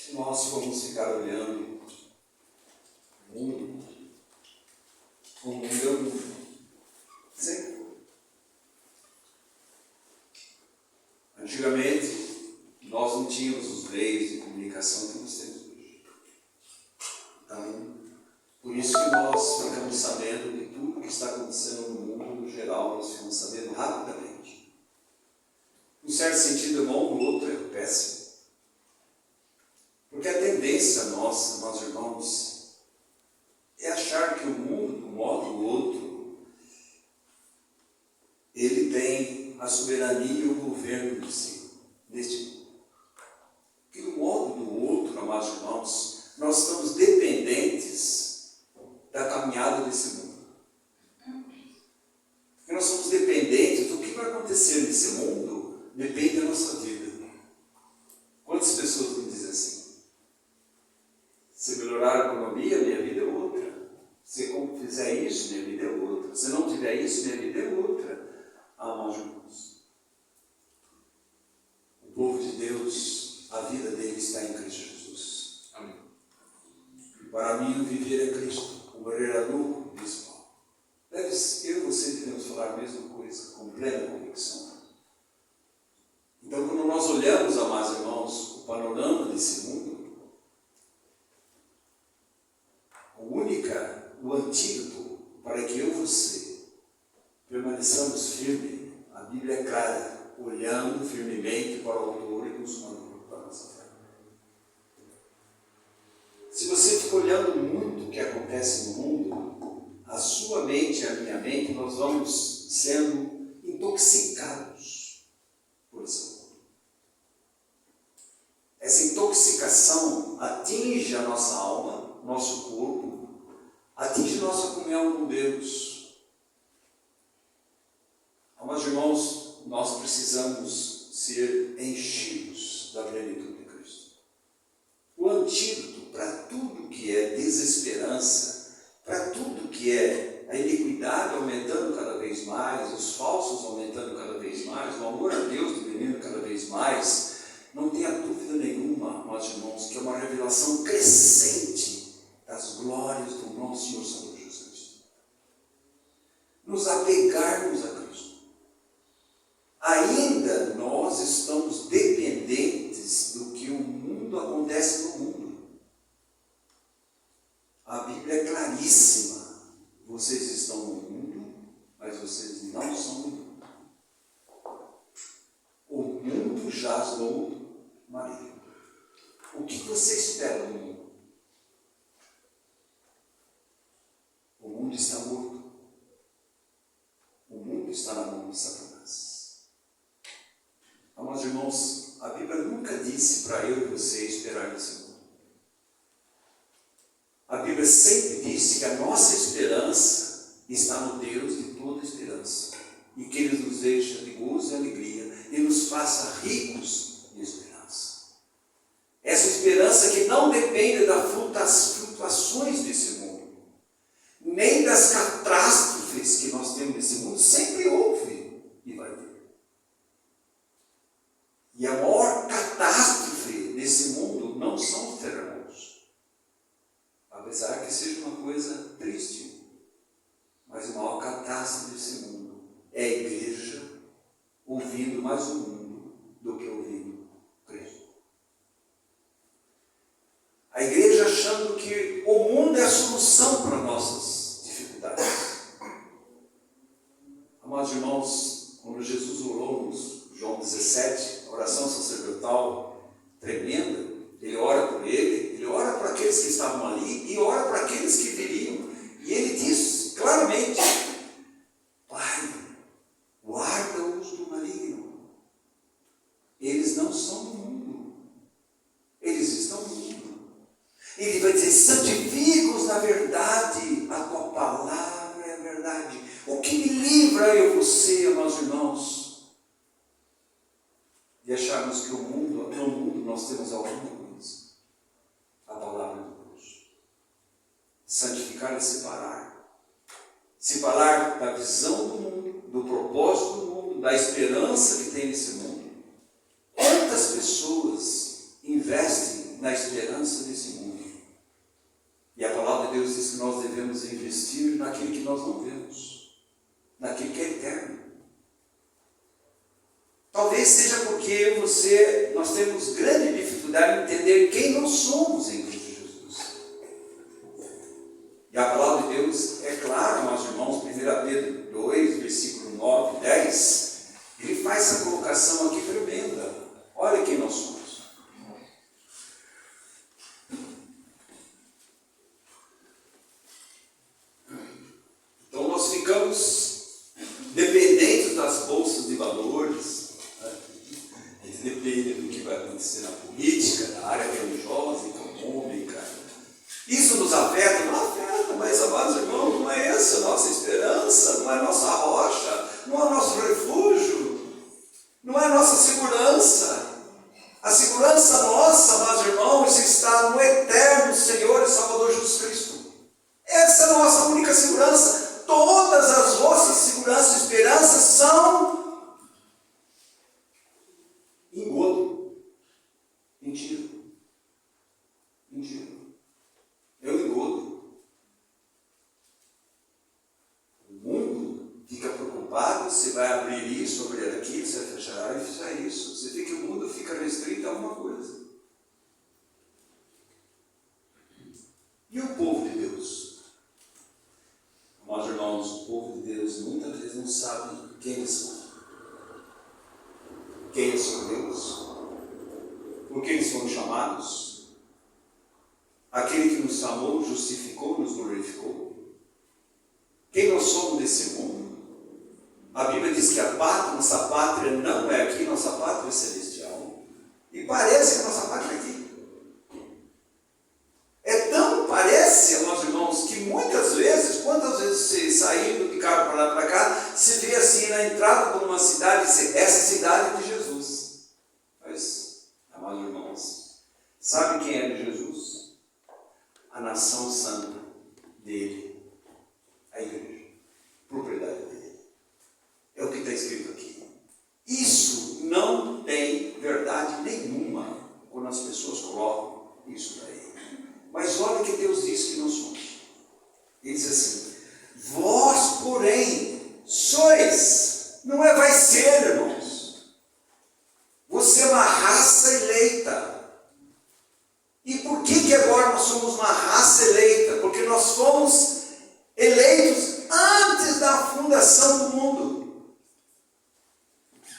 Se nós formos ficar olhando o mundo, o mundo é o mundo. Sempre. Antigamente, nós não tínhamos os meios de comunicação que nós temos hoje. Então, por isso que nós ficamos sabendo de tudo que está acontecendo no mundo, no geral, nós ficamos sabendo rapidamente. Em certo sentido é bom, no outro é péssimo. Porque a tendência nossa, nós irmãos, é achar que o mundo, de um modo ou outro, ele tem a soberania e o governo de si, deste mundo. Que de um modo ou do outro, amados irmãos, nós estamos dependentes da caminhada desse mundo. Porque nós somos dependentes do que vai acontecer nesse mundo, depende da nossa vida. Quantas pessoas me dizem assim? Se melhorar a economia, minha vida é outra. Se como fizer isso, minha vida é outra. Se não tiver isso, minha vida é outra. Amados irmãos, o povo de Deus, a vida dele está em Cristo Jesus. Amém. E para mim o viver é Cristo, o morrer é lucro, diz Paulo. Eu e você devemos falar a mesma coisa, com plena convicção. Então, quando nós olhamos, amados irmãos, o panorama desse mundo, o antídoto para que eu e você permaneçamos firmes, a Bíblia é clara, olhando firmemente para o autor e consumador da nossa fé. Se você fica olhando muito o que acontece no mundo, a sua mente e a minha mente, nós vamos sendo intoxicados por esse mundo. Essa intoxicação atinge a nossa alma, nosso corpo, atinge nossa comunhão com Deus. Amados irmãos, nós precisamos ser enchidos da plenitude de Cristo. O antídoto para tudo que é desesperança, para tudo que é a iniquidade aumentando cada vez mais, os falsos aumentando cada vez mais, o amor a Deus diminuindo cada vez mais, não tenha dúvida nenhuma, amados irmãos, que é uma revelação crescente das glórias do nosso Senhor Jesus Cristo. Nos apegarmos a Cristo. Ainda nós estamos dependentes do que o mundo acontece no mundo. A Bíblia é claríssima. Vocês estão no mundo, mas vocês não são do mundo. O mundo jaz no maligno. O que você espera do mundo? O mundo está morto. O mundo está na mão de Satanás. Amados irmãos, a Bíblia nunca disse para eu e você esperar nesse mundo. A Bíblia sempre disse que a nossa esperança está no Deus de toda esperança. E que Ele nos deixa de gozo e alegria e nos faça ricos de esperança. Essa esperança que não depende das flutuações desse mundo, nem das catástrofes que nós temos nesse mundo, sempre houve e vai ter. E a maior catástrofe nesse mundo não são os terremotos, apesar que seja uma coisa triste, mas a maior catástrofe desse mundo é a igreja ouvindo mais o mundo do que ouvindo Cristo. A igreja achando que o mundo é a solução para nossas dificuldades. Amados irmãos, quando Jesus orou nos João 17, a oração sacerdotal tremenda, ele ora por ele ora por aqueles que estavam ali e ora por aqueles que viriam. E ele diz claramente: Pai, guarda-os do maligno. Eles não são do mundo, eles estão no mundo. Ele vai dizer: santifica-os na verdade, a tua palavra é a verdade. O que me livra eu e você, amados irmãos, de acharmos que no mundo nós temos alguma coisa? A palavra de Deus. Santificar é separar. Separar da visão do mundo, do propósito do mundo, da esperança que tem nesse mundo. Quantas pessoas investem na esperança desse mundo. E a palavra de Deus diz que nós devemos investir naquilo que nós não vemos, naquilo que é eterno. Talvez seja porque nós temos grande dificuldade em entender quem nós somos em Cristo Jesus. E a palavra de Deus é clara, meus irmãos, 1 Pedro 2, versículo 9 e 10, ele faz essa colocação aqui tremenda. Olha quem nós somos. Então nós ficamos dependentes das bolsas de valores, a gente depende do que vai acontecer na política, na área religiosa, econômica. Isso nos afeta? Não afeta, mas, amados irmãos, não é essa a nossa esperança, não é a nossa rocha, não é o nosso refúgio, não é a nossa segurança. A segurança nossa, amados irmãos, está no eterno Senhor e Salvador Jesus Cristo. Essa é a nossa única segurança. Todas as vossas seguranças e esperanças são engodo. Mentira. Mentira. É um engodo. O mundo fica preocupado, você vai abrir isso, abrir aquilo, você vai fechar e fechar isso. Você vê que o mundo fica restrito a alguma coisa. E o povo de Deus? Amados irmãos, o povo de Deus muitas vezes não sabe quem eles são. Quem eles são Deus? Por que eles foram chamados? Aquele que nos chamou, nos justificou, nos glorificou. Quem nós somos nesse mundo? A Bíblia diz que nossa pátria não é aqui, nossa pátria é celestial. E parece que a nossa pátria é aqui. Parece, meus irmãos, que muitas vezes, quantas vezes você saindo de carro para lá para cá, se vê assim na entrada de uma cidade, essa cidade de Jesus. Mas, amados irmãos, sabe quem é de Jesus? A nação santa dele, a igreja, propriedade dele. É o que está escrito aqui. Isso não tem verdade nenhuma quando as pessoas colocam isso daí. Mas olha o que Deus diz que nós somos. Ele diz assim: vós, porém, sois. Não é vai ser, irmãos. Você é uma raça eleita. E por que agora nós somos uma raça eleita? Porque nós fomos eleitos antes da fundação do mundo.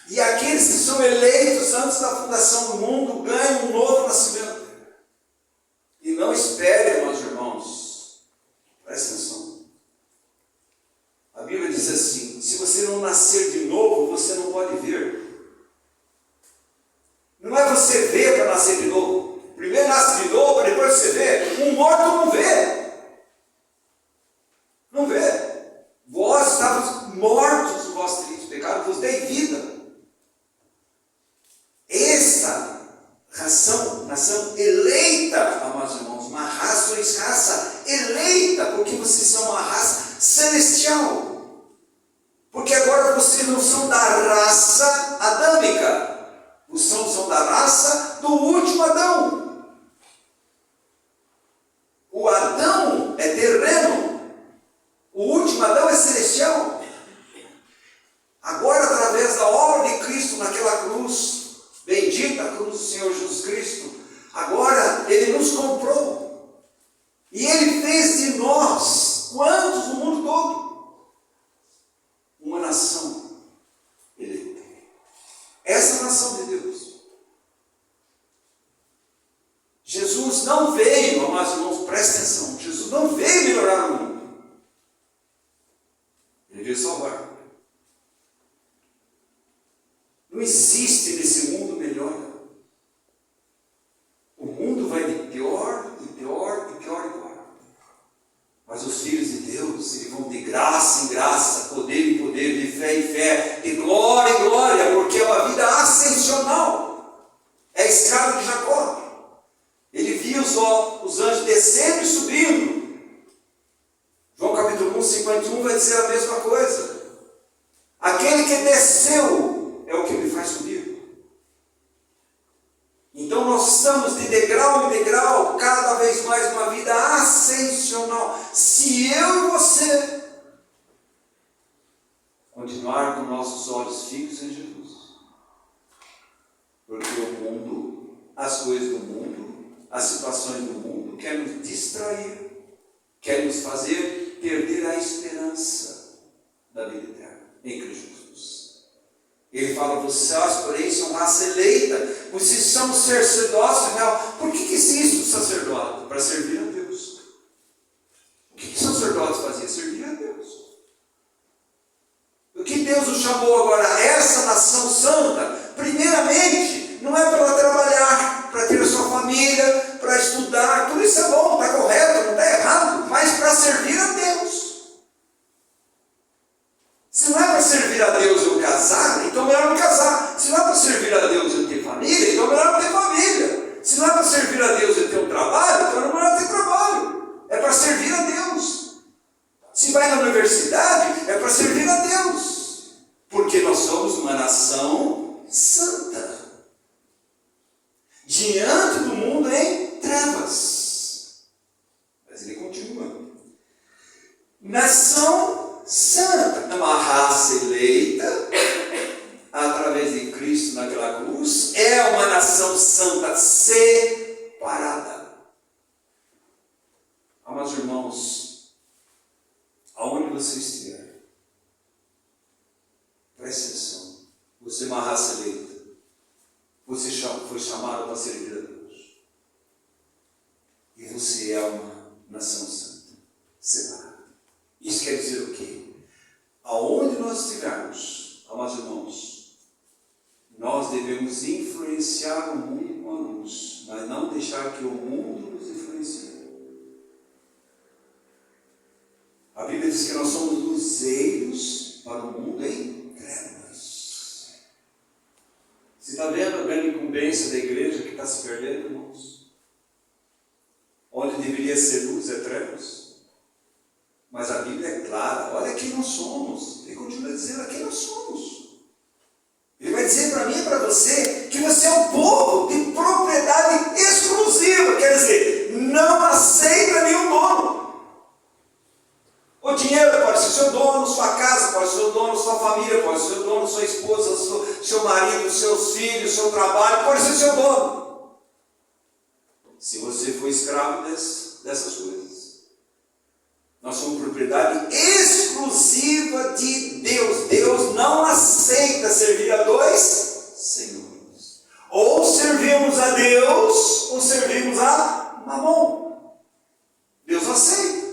E aqueles que são eleitos antes da fundação do mundo ganham um novo nascimento. E não espere, meus irmãos, presta atenção. A Bíblia diz assim: se você não nascer de novo, você não pode ver. Não é você ver para nascer de novo. Primeiro nasce de novo, para depois você vê. Um morto não vê. Não vê. Vós estavas mortos no vosso pecado, vos dei vida. Esta nação eleita, amados irmãos, uma raça, sois raça eleita, porque vocês são uma raça celestial. Porque agora vocês não são da raça adâmica, vocês são da raça do último Adão. O Adão é terreno, o último Adão é celestial. Agora, através da obra de Cristo naquela cruz, bendita a cruz do Senhor Jesus Cristo, agora Ele nos comprou. E Ele fez de nós, quantos no mundo todo? Uma nação eleita. Essa é a nação de Deus. Jesus não veio, amados irmãos, presta atenção, Jesus não veio melhorar o mundo. Ele veio salvar. Não existe nesse mundo melhora. O mundo vai de pior, e pior, e pior, e pior. Mas os filhos de Deus, eles vão de graça em graça, poder em poder, de fé em fé, de glória em glória, porque é uma vida ascensional. É a escada de Jacó. Ele viu os anjos descendo e subindo. João capítulo 1, 51 vai dizer a mesma coisa. Aquele que desceu é o que me faz subir. Então nós estamos de degrau degrau em degrau, cada vez mais uma vida ascensional. Se eu e você continuar com nossos olhos fixos em Jesus, porque o mundo, as coisas do mundo, as situações do mundo querem nos distrair, querem nos fazer perder a esperança da vida eterna em Cristo Jesus. Ele fala, vocês, porém, são raça eleita, vocês são sacerdócio real. Por que existe o sacerdote? Para servir a Deus. O que o sacerdote fazia? Servir a Deus. O que Deus o chamou agora, essa nação santa, primeiramente, não é para ela trabalhar, para ter a sua família, para estudar, tudo isso é bom, está correto, não está errado, mas para servir a Deus. Se não é para servir a Deus eu casar, então é melhor não casar. Se não é para servir a Deus eu ter família, então é melhor não ter família. Se não é para servir a Deus eu ter um trabalho, então é melhor ter trabalho. É para servir a Deus. Se vai na universidade, é para servir a Deus. Porque nós somos uma nação santa. Diante do mundo em trevas. Mas ele continua. Nação santa, é uma raça eleita, através de Cristo naquela cruz, é uma nação santa separada. Amados irmãos, aonde você estiver, preste atenção, você é uma raça eleita, você foi chamado para servir a Deus, e você é uma nação santa, separada. Isso quer dizer o quê? Aonde nós estivermos, amados irmãos, nós devemos influenciar o mundo com a luz, mas não deixar que o mundo nos influencie. A Bíblia diz que nós somos luzeiros para o mundo em trevas. Você está vendo a grande incumbência da igreja que está se perdendo, irmãos? Onde deveria ser luz é trevas. Mas a Bíblia é clara, olha quem nós somos. Ele continua dizendo quem nós somos. Ele vai dizer para mim e para você que você é um povo de propriedade exclusiva. Quer dizer, não aceita nenhum dono. O dinheiro pode ser seu dono, sua casa pode ser seu dono, sua família pode ser seu dono, sua esposa, seu marido, seus filhos, seu trabalho pode ser seu dono. Se você for escravo dessas coisas. Nós somos propriedade exclusiva de Deus. Deus não aceita servir a dois senhores. Ou servimos a Deus, ou servimos a Mamon. Deus aceita.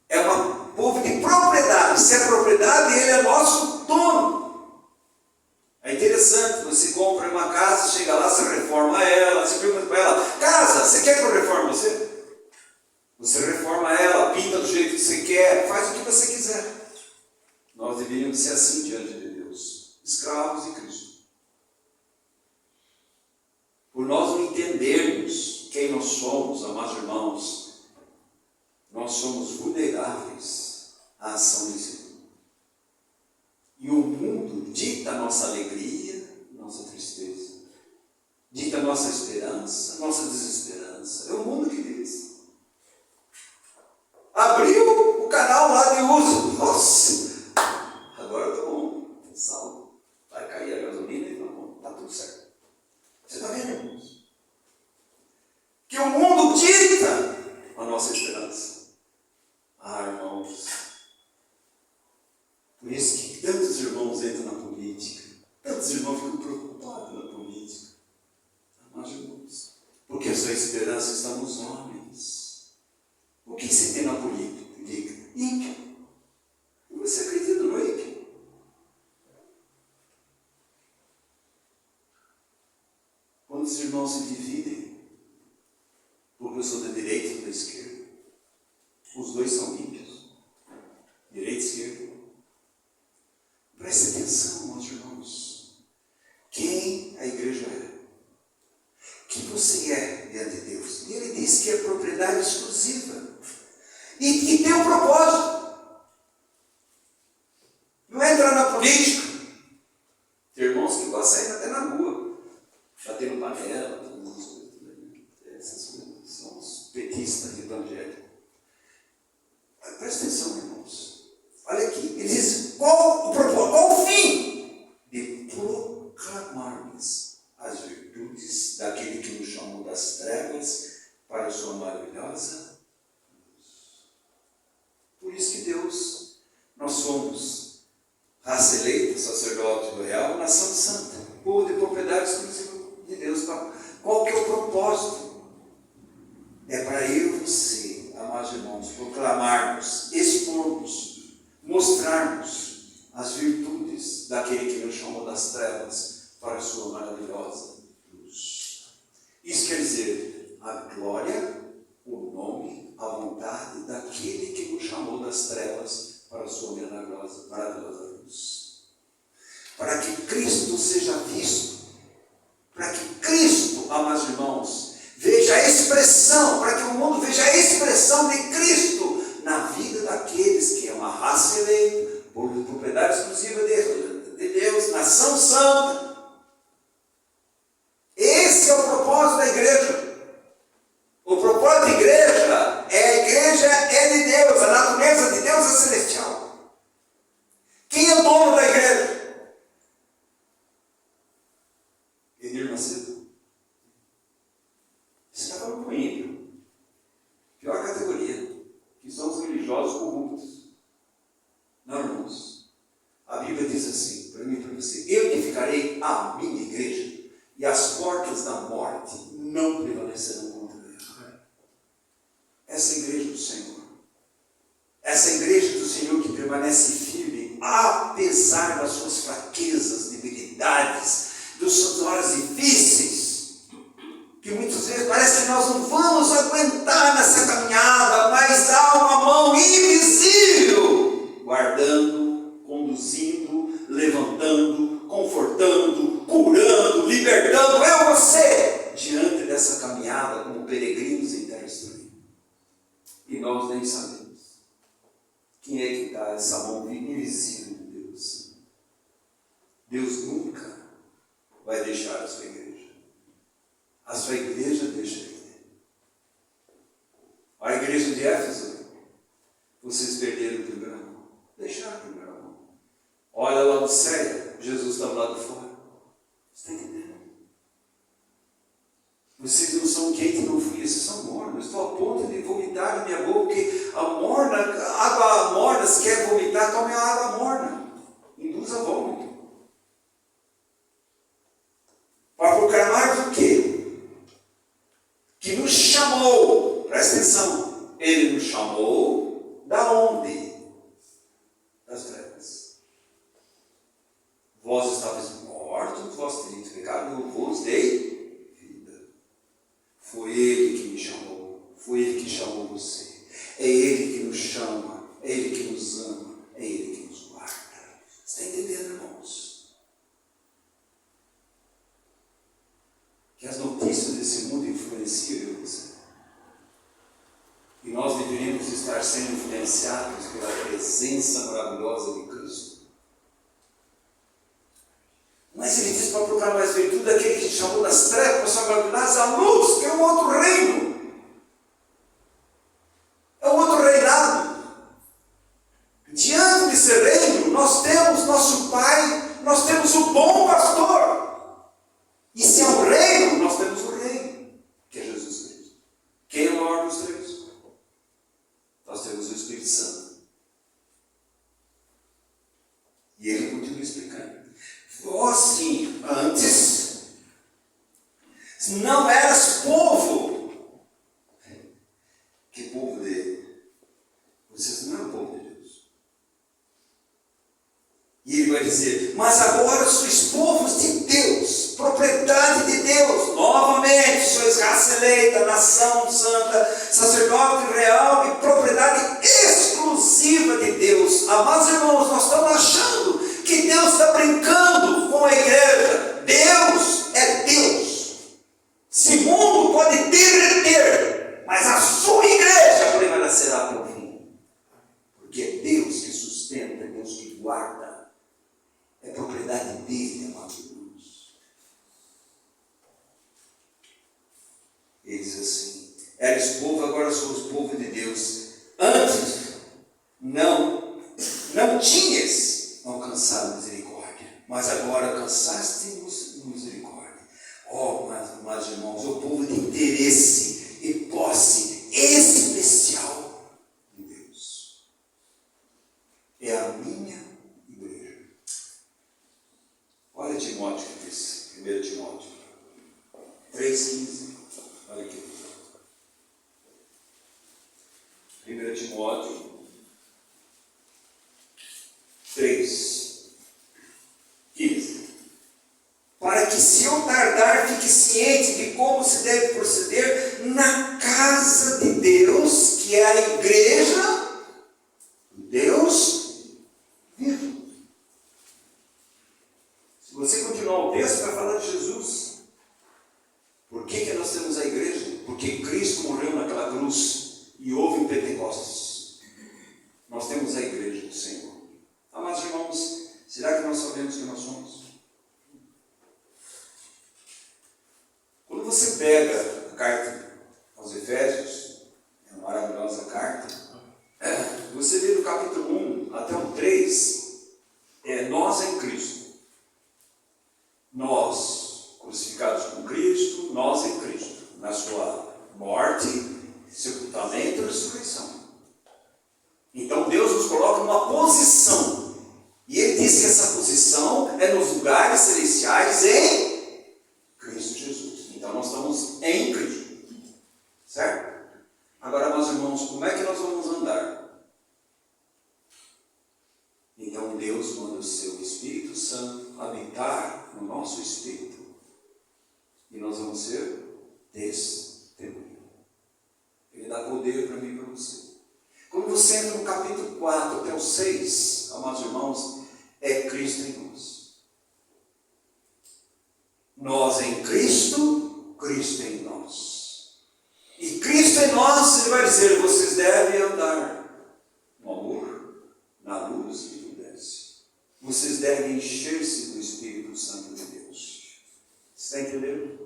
É um povo de propriedade. Se é propriedade, ele é nosso dono. É interessante, você compra uma casa, chega lá, você reforma ela, você pergunta para ela, casa, você quer que eu reforme você? Você reforma ela, pinta do jeito que você quer, faz o que você quiser. Nós deveríamos ser assim diante de Deus, escravos de Cristo. Por nós não entendermos quem nós somos, amados irmãos, nós somos vulneráveis à ação desse mundo. E o mundo dita a nossa alegria, nossa tristeza, dita a nossa esperança, nossa desesperança. É o mundo que diz. Abriu o canal lá de uso. Nossa, agora eu estou bom, salvo. Vai cair a gasolina e está tudo certo. Você está vendo, irmãos? Que o mundo dita a nossa esperança. Ah, irmãos, por isso que tantos irmãos entram na política, tantos irmãos ficam preocupados na política. Amados irmãos, porque a sua esperança está nos homens. O que você tem na política? Ímpio. E você acredita no ímpio? Quando os irmãos se dividem, porque eu sou da direita e da esquerda, os dois são ímpios. Direita e esquerda. Preste atenção, meus irmãos. Quem a igreja é? Que você é diante de Deus. E ele diz que é propriedade exclusiva. E tem um propósito. Não é entrar na política. Tem irmãos que gostam de sair até na rua, batendo panela, Nutella, essas coisas. São os petistas evangélicos. Presta atenção, irmãos. Olha aqui, ele diz, qual o propósito, qual o fim? De proclamarmos as virtudes daquele que nos chamou das trevas para a sua maravilhosa luz. Por isso que Deus, nós somos raça eleita, sacerdote real, nação santa, povo de propriedade exclusiva de Deus. Qual que é o propósito? É para eu e você, amados irmãos, proclamarmos, expormos, mostrarmos as virtudes daquele que nos chamou das trevas para a sua maravilhosa luz. Isso quer dizer, a glória, o nome, a vontade daquele que nos chamou das trevas para a sua maravilhosa luz. Para que Cristo seja visto, para que Cristo, amados irmãos, veja a expressão, para que o mundo veja a expressão de Cristo na vida daqueles que é uma raça eleita, por propriedade exclusiva de Deus, nação santa. Esse é o propósito da igreja. O propósito da igreja é de Deus, a natureza de Deus é celestial. Quem é o dono da igreja? Edir Macedo. Você está falando com o ímpio. Pior categoria, que são os religiosos corruptos. Não, irmãos. A Bíblia diz assim, para mim e para você, eu edificarei a minha igreja, e as portas da morte não prevalecerão contra ela. Essa é a igreja do Senhor. Essa é a igreja do Senhor que permanece firme, apesar das suas fraquezas, debilidades, das suas horas difíceis, que muitas vezes parece que nós não vamos aguentar nessa caminhada, mas há uma mão invisível, guardando, conduzindo, levantando, confortando, curando, libertando, eu e você, diante dessa caminhada como peregrinos em terra estranha. E nós nem sabemos quem é que dá essa mão invisível de Deus. Deus nunca vai deixar a sua igreja. A sua igreja deixa ele. A igreja de Éfeso, vocês perderam o primeiro amor. Deixaram o primeiro amor. Olha lá no céu, Jesus estava lá de fora. Você está entendendo? Vocês não são quente, não frio, vocês são mornos. Estou a ponto de vomitar na minha boca, porque a água morna, se quer vomitar, tome a água morna. Induz a vômito. Para proclamar o quê? Que nos chamou, presta atenção, ele nos chamou da onde? Das trevas. Vós estavais mortos, vós teríamos pecado, eu vos dei vida. Foi ele que me chamou, foi ele que chamou você. É ele que nos chama, é ele que nos ama, é ele que nos guarda. Você está entendendo, irmãos? Que as notícias desse mundo influenciam eu e você. E nós deveríamos estar sendo influenciados pela presença maravilhosa de Cristo. Mas ele diz para proclamar as virtudes daquele que chamou das trevas para sua maravilhosa a luz, que é um outro reino. É um outro reinado. Diante desse reino, nós temos nosso Pai, nós temos o bom pastor. E se é um reino, nós temos o reino, que é Jesus Cristo. Quem é o maior dos três? Nós temos o Espírito Santo. E ele continua explicando. Vós sim, antes, não eras povo. Que povo dele? Vocês não eram povo de Deus. E ele vai dizer, mas agora sois povos de Deus, propriedade de Deus. Novamente, sois raça eleita, nação santa, sacerdote real e propriedade exclusiva de Deus. Amados irmãos, nós estamos achando que Deus está brincando com a igreja. Deus é Deus. Esse mundo pode derreter, mas a sua igreja permanecerá por fim. Porque é Deus que sustenta, é Deus que guarda. É propriedade dele, amados irmãos. Ele diz assim: eres povo, agora sois povo de Deus. Antes não tinhas alcançado misericórdia, mas agora alcançaste misericórdia. Oh, mas irmãos, o povo de interesse e posse especial de Deus é a minha igreja. Olha Timóteo que diz, 1 Timóteo 3,15. Olha aqui. 1 Timóteo 3,15. Para que, se eu tardar, fique ciente de como se deve proceder na casa de Deus, que é a igreja de Deus vivo. Se você continuar o texto, vai falar de Jesus. Por que nós temos a igreja? Porque Cristo morreu naquela cruz e houve em Pentecostes. Nós temos a igreja do Senhor. Amados irmãos, será que nós sabemos quem nós somos? Quando você pega a carta aos Efésios, é uma maravilhosa carta, você vê do capítulo 1 até o 3, nós em Cristo. Nós, crucificados com Cristo, nós em Cristo, na sua morte, sepultamento e ressurreição. Então Deus nos coloca numa posição, e Ele diz que essa posição é nos lugares celestiais em Cristo Jesus. Então nós estamos em Cristo, certo? Agora, meus irmãos, como é que nós vamos andar? Então Deus manda o seu Espírito Santo habitar no nosso espírito, e nós vamos ser testemunha. Ele dá poder para mim e para você. Quando você entra no capítulo 4 até o 6, amados irmãos, é Cristo em nós. Nós em Cristo, Cristo em nós. E Cristo em nós, Ele vai dizer: vocês devem andar no amor, na luz e prudência. Vocês devem encher-se do Espírito Santo de Deus. Você está entendendo?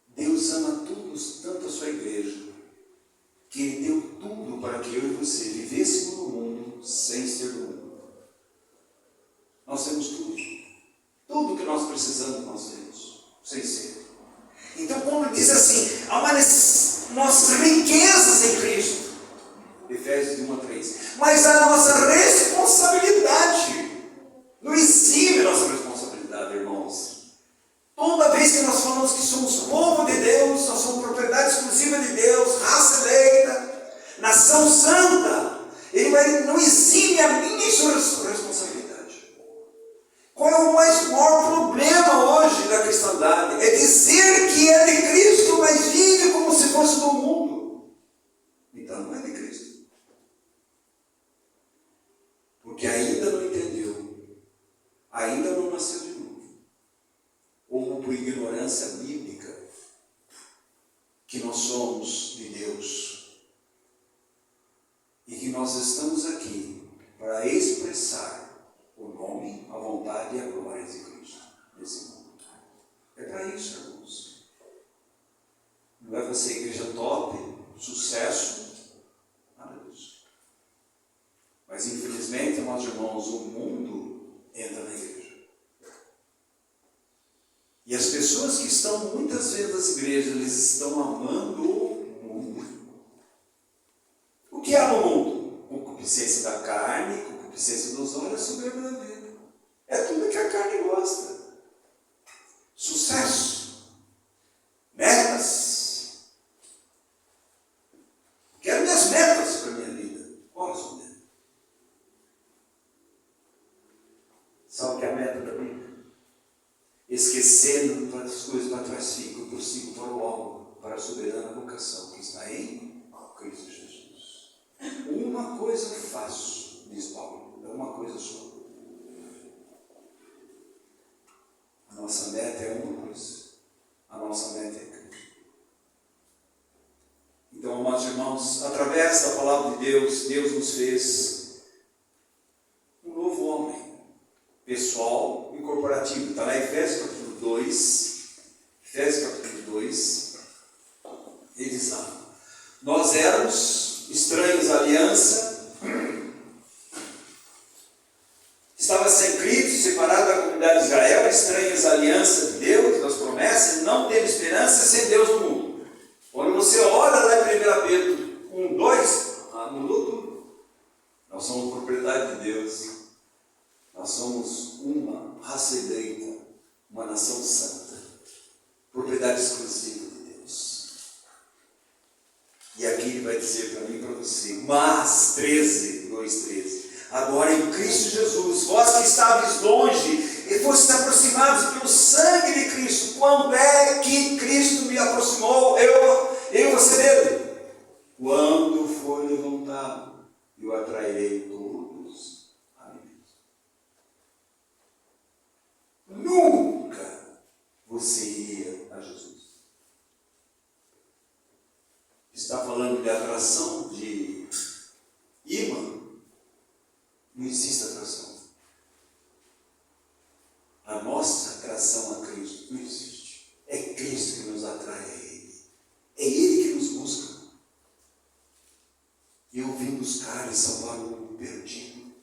Deus ama tanto a sua igreja, que Ele deu tudo para que eu e você vivêssemos no mundo sem ser do mundo. Nós temos tudo. Tudo que nós precisamos, nós temos, sem ser. Então, quando diz assim, há nossas riquezas em Cristo, Efésios 1:3, mas a nossa responsabilidade, não exime a nossa responsabilidade, irmãos. Toda vez que nós falamos que somos povo de Deus, nós somos propriedade exclusiva de Deus, raça eleita, nação santa, Ele não exime a minha e sua responsabilidade. Qual é o maior problema hoje da cristandade? É dizer que é de Cristo, mas vive como se fosse do mundo. Então não é de Cristo. Porque ainda não entendeu, ainda não nasceu de novo, ou por ignorância bíblica, que nós somos de Deus e que nós estamos aqui para expressar o nome, a vontade e a glória de Cristo nesse mundo. É para isso, irmãos. Não é para ser igreja top, sucesso, nada disso. Mas infelizmente, amados irmãos, o mundo entra na igreja. E as pessoas que estão muitas vezes nas igrejas, eles estão amando o mundo. O que há no mundo? Concupiscência da carne, concupiscência dos olhos, soberba da vida. É tudo que a carne gosta. Sucesso, metas. Quero minhas metas para a minha vida. Quais são metas? Sabe o que é a meta da vida? Esquecendo as coisas para trás ficam, eu prossigo para o alvo, para a soberana vocação que está em Cristo Jesus. Uma coisa faço, diz Paulo, é uma coisa só. A nossa meta é uma coisa, a nossa meta é Cristo. Então, amados irmãos, através da palavra de Deus, Deus nos fez um novo homem, pessoal e corporativo. Está lá em Efésios capítulo 2, Eles amam. Nós éramos estranhos à aliança, estava sem Cristo, separado da comunidade de Israel, estranhos à aliança de Deus, das promessas, não teve esperança sem Deus no mundo. Quando você olha lá em 1 Pedro 1, 2, mudou tudo. Nós somos propriedade de Deus, nós somos uma raça eleita, uma nação santa, propriedade exclusiva de Deus. E aqui ele vai dizer para mim e para você, mas 13, 2:13, agora em Cristo Jesus, vós que estáveis longe e fostes aproximados pelo sangue de Cristo, quando é que Cristo me aproximou, eu e você dele? Quando for levantado, eu atrairei todos a mim mesmo. Nunca você iria a Jesus. Está falando de atração, de imã. Não existe atração. A nossa atração a Cristo não existe. É Cristo que nos atrai a Ele. É Ele que nos busca. Eu vim buscar e salvar o mundo perdido.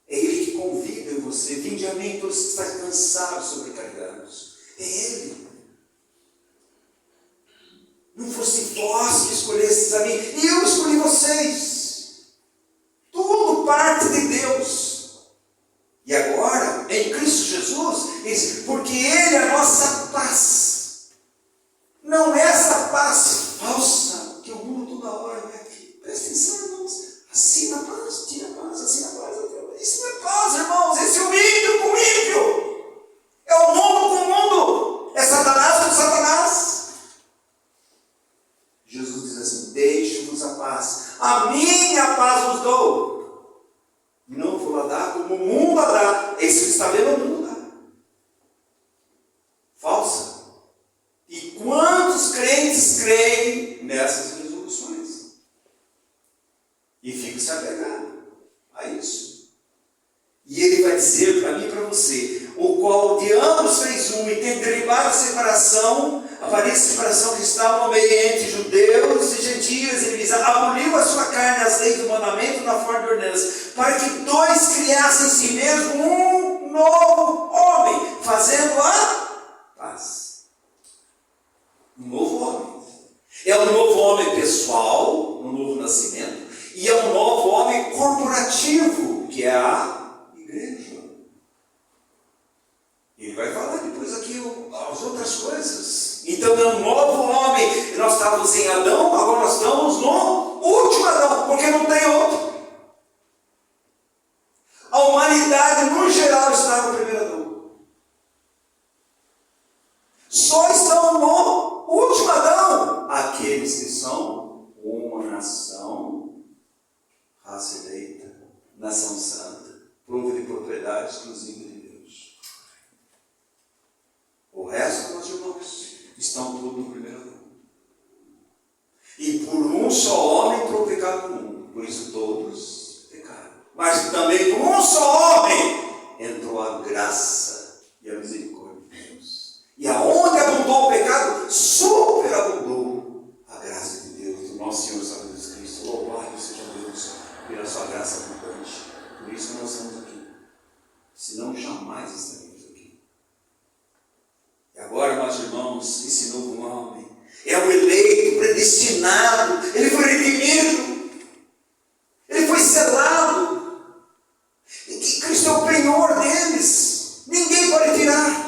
É Ele que convida você. Vinde a mim, todos que estáis cansados, sobrecarregados. É Ele. Não fosse vós que escolhestes a mim, eu escolhi vocês. Tudo parte de Deus. E agora, em Cristo Jesus, porque Ele é a nossa paz. Não é essa paz falsa que o mundo toda hora vai aqui. Presta atenção, irmãos. Assina a paz, tira a paz, assina a paz. Isso não é paz, irmãos. Esse é o ímpio com o ímpio. É o mundo com o mundo. É Satanás com Satanás. Jesus diz assim, deixo-vos a paz. A minha paz vos dou. Não vou lá dar como o mundo a dá. Esse que está vendo o mundo dá. Falsa. E quantos crentes creem nessas resoluções? E ficam se apegando a isso. E ele vai dizer para mim e para você, o qual de ambos fez um, e tem derivado a separação, a aparente separação que estava no meio entre judeus e gentios, e aboliu a sua carne as leis do mandamento na forma de ordenança, para que dois criassem em si mesmo um novo homem, fazendo a paz. Um novo homem. É um novo homem pessoal, um novo nascimento, e é um novo homem corporativo, que é a igreja. Ele vai falar depois aqui as outras coisas. Então é um novo homem. Nós estávamos em Adão, agora nós estamos no último Adão, porque não tem outro. A humanidade no geral está no primeiro Adão. Só estão no último Adão aqueles que são uma nação, raça eleita, nação santa, povo de propriedade exclusiva de Deus. O resto, meus irmãos, estão todos no primeiro Adão. E por um só homem entrou o pecado no mundo, por isso todos pecaram. Mas também por um só homem entrou a graça e a misericórdia de Deus. E aonde abundou o pecado, superabundou a graça de Deus, do nosso Senhor Salvador Jesus Cristo. Louvado seja Deus pela sua graça abundante. Por isso que nós estamos aqui. Senão jamais estaríamos aqui. E agora, meus irmãos, esse novo homem é o eleito, predestinado, ele foi redimido, ele foi selado, e que Cristo é o penhor deles, ninguém pode tirar.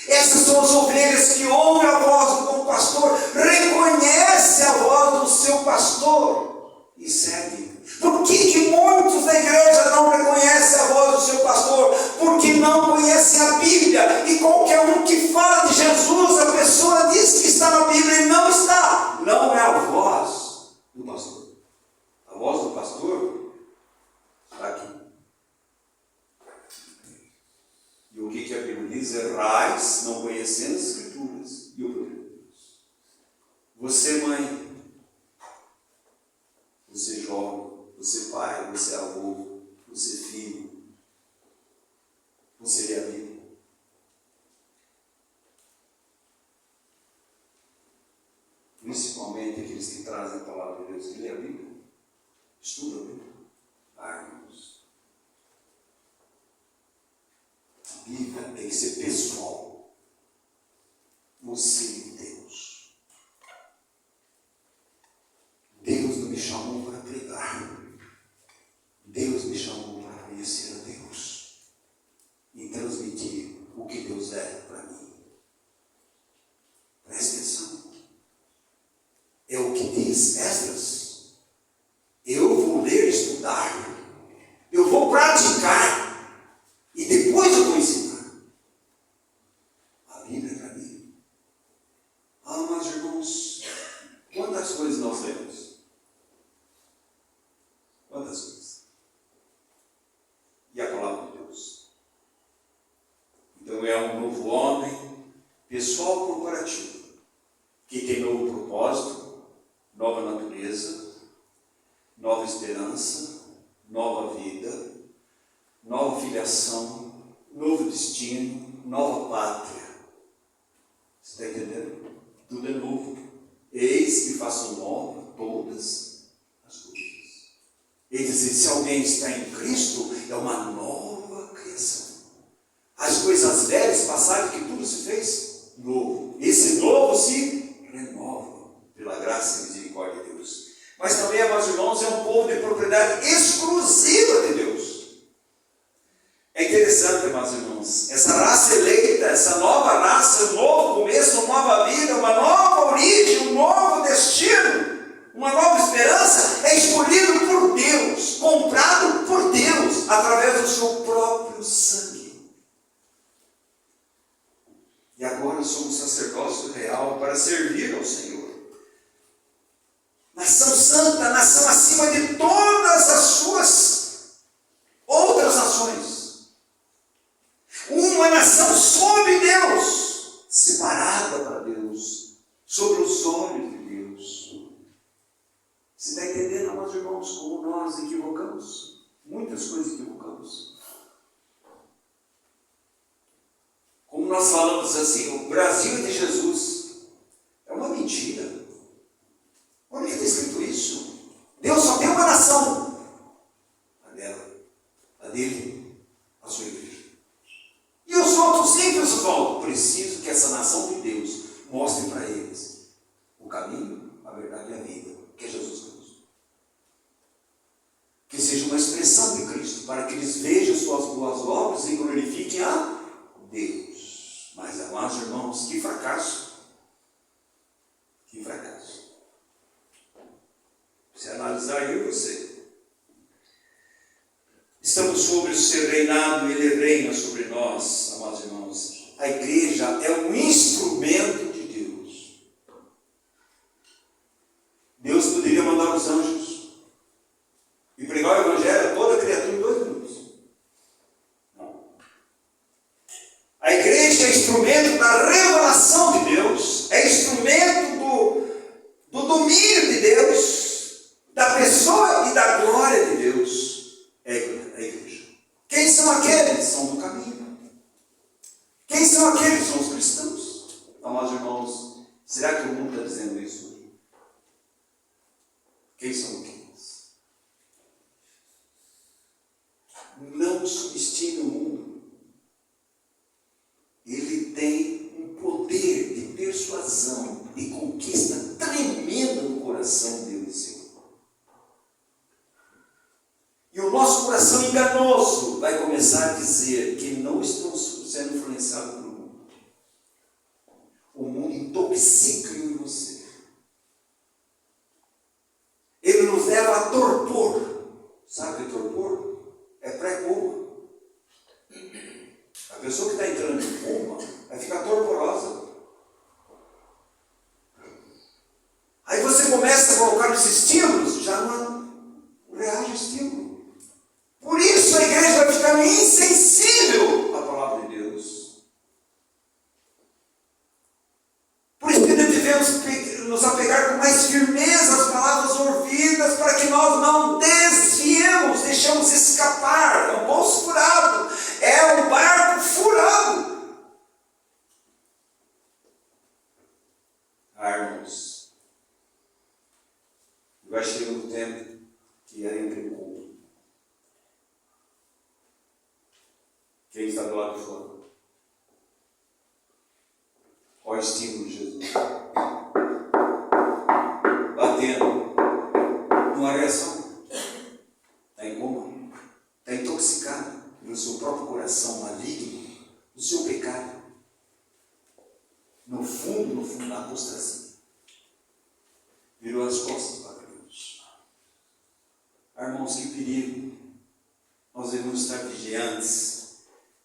Essas são as ovelhas que ouvem a voz do bom pastor, reconhecem a voz do seu pastor e seguem. Por que muitos da igreja não reconhecem a voz do seu pastor? Porque não conhecem a Bíblia. E qualquer um que fala de Jesus, a pessoa diz que está na Bíblia e não está. Não é a voz do pastor. A voz do pastor está aqui. E o que a Bíblia diz? Errais, não conhecendo as Escrituras e o poder de Deus. Você, mãe, você jovem, você pai, você avô, você filho, você é amigo. principalmente aqueles que trazem a palavra de Deus e lê a Bíblia, estuda a Bíblia. Irmãos, a Bíblia tem que ser pessoal. Você e Deus. Deus não me chamou para pregar. Deus me chamou para conhecer a Deus e transmitir o que Deus é para mim. Preste atenção. É o que diz Esdras. Eu vou ler, estudar, eu vou praticar e depois eu vou ensinar. A Bíblia é para mim. Ah, mas irmãos, quantas coisas nós lemos? Quantas coisas? E a palavra de Deus? Então é um novo homem, pessoal corporativo, que tem novo propósito, nova natureza, nova esperança, nova vida, nova filiação, novo destino, nova pátria. Você está entendendo? Tudo é novo. Eis que façam nova todas as coisas. Ele diz: se alguém está em Cristo, é uma nova criação. As coisas velhas passaram, que tudo se fez novo. Esse novo se renova pela graça e misericórdia de Deus. Mas também, amados irmãos, é um povo de propriedade exclusiva de Deus. É interessante, amados irmãos, essa raça eleita, essa nova raça, um novo começo, uma nova vida, uma nova origem, um novo destino, uma nova esperança, é escolhido por Deus, comprado por Deus, através do seu próprio sangue. E agora somos sacerdócio real para servir ao Senhor. Nação santa, nação acima de todas as suas outras nações. Uma nação sob Deus, separada para Deus, sobre os olhos de Deus. Você está entendendo, amados irmãos, como nós equivocamos? Muitas coisas equivocamos. Como nós falamos assim, o Brasil é de Jesus. É uma mentira. Onde está escrito isso? Deus só tem uma nação. A dela, a dele, a sua igreja. E os outros sempre vão. Preciso que essa nação de Deus mostre para eles o caminho, a verdade e a vida, que é Jesus Cristo. Que seja uma expressão de Cristo, para que eles vejam suas boas obras e glorifiquem a Deus. Mas, amados irmãos, que fracasso. Que fracasso. Se analisar eu e você. Estamos sobre o seu reinado, ele reina sobre nós, amados irmãos. A igreja é um instrumento de Deus. Deus poderia mandar os anjos e pregar o evangelho a toda criatura em 2 minutos. Não. A igreja é instrumento da revelação de Deus, é instrumento do domínio de Deus, da pessoa e da glória de Deus. É a igreja. Quem são aqueles? São do caminho. Quem são aqueles? São os cristãos. Amados irmãos, será que o mundo está dizendo isso hoje? Quem são aqueles? Não subestime o mundo. Ele tem um poder de persuasão e conquista tremenda no coração dele, Senhor. E o nosso coração enganoso vai começar a dizer que não estamos sendo influenciados pelo mundo. O mundo intoxica eu e você. Ele nos leva a torpor. Sabe o que é torpor? É pré-coma. A pessoa que está entrando em coma vai ficar torporosa. Aí você começa a colocar os estímulos, já não reage ao estímulo. Por isso a igreja vai ficando insensível à palavra de Deus. Por isso que devemos nos apegar com mais firmeza às palavras ouvidas, para que nós não desviemos, deixamos escapar. É um bolso furado, é um barco furado. Irmãos, chega no tempo que entra em culto. Quem está do lado de fora? Qual é o estímulo de Jesus? Batendo. Uma reação. Está em coma. Está intoxicado no seu próprio coração maligno, no seu pecado. No fundo, na apostasia. Virou as costas para Deus. Irmãos, que perigo. Nós devemos estar vigiantes.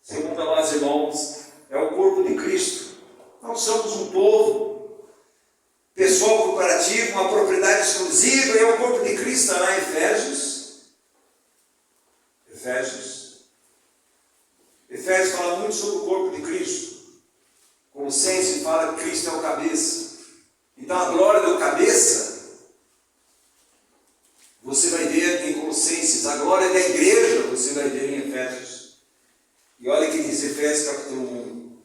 Segundo, amados irmãos, é o corpo de Cristo. Nós somos um povo, pessoal corporativo, uma propriedade exclusiva, e é o corpo de Cristo, está lá em Efésios fala muito sobre o corpo de Cristo. Colossenses fala que Cristo é o cabeça. Então a glória do cabeça, você vai ver em Colossenses. A glória da igreja, você vai ver em Efésios. E olha que diz Efésios capítulo 1.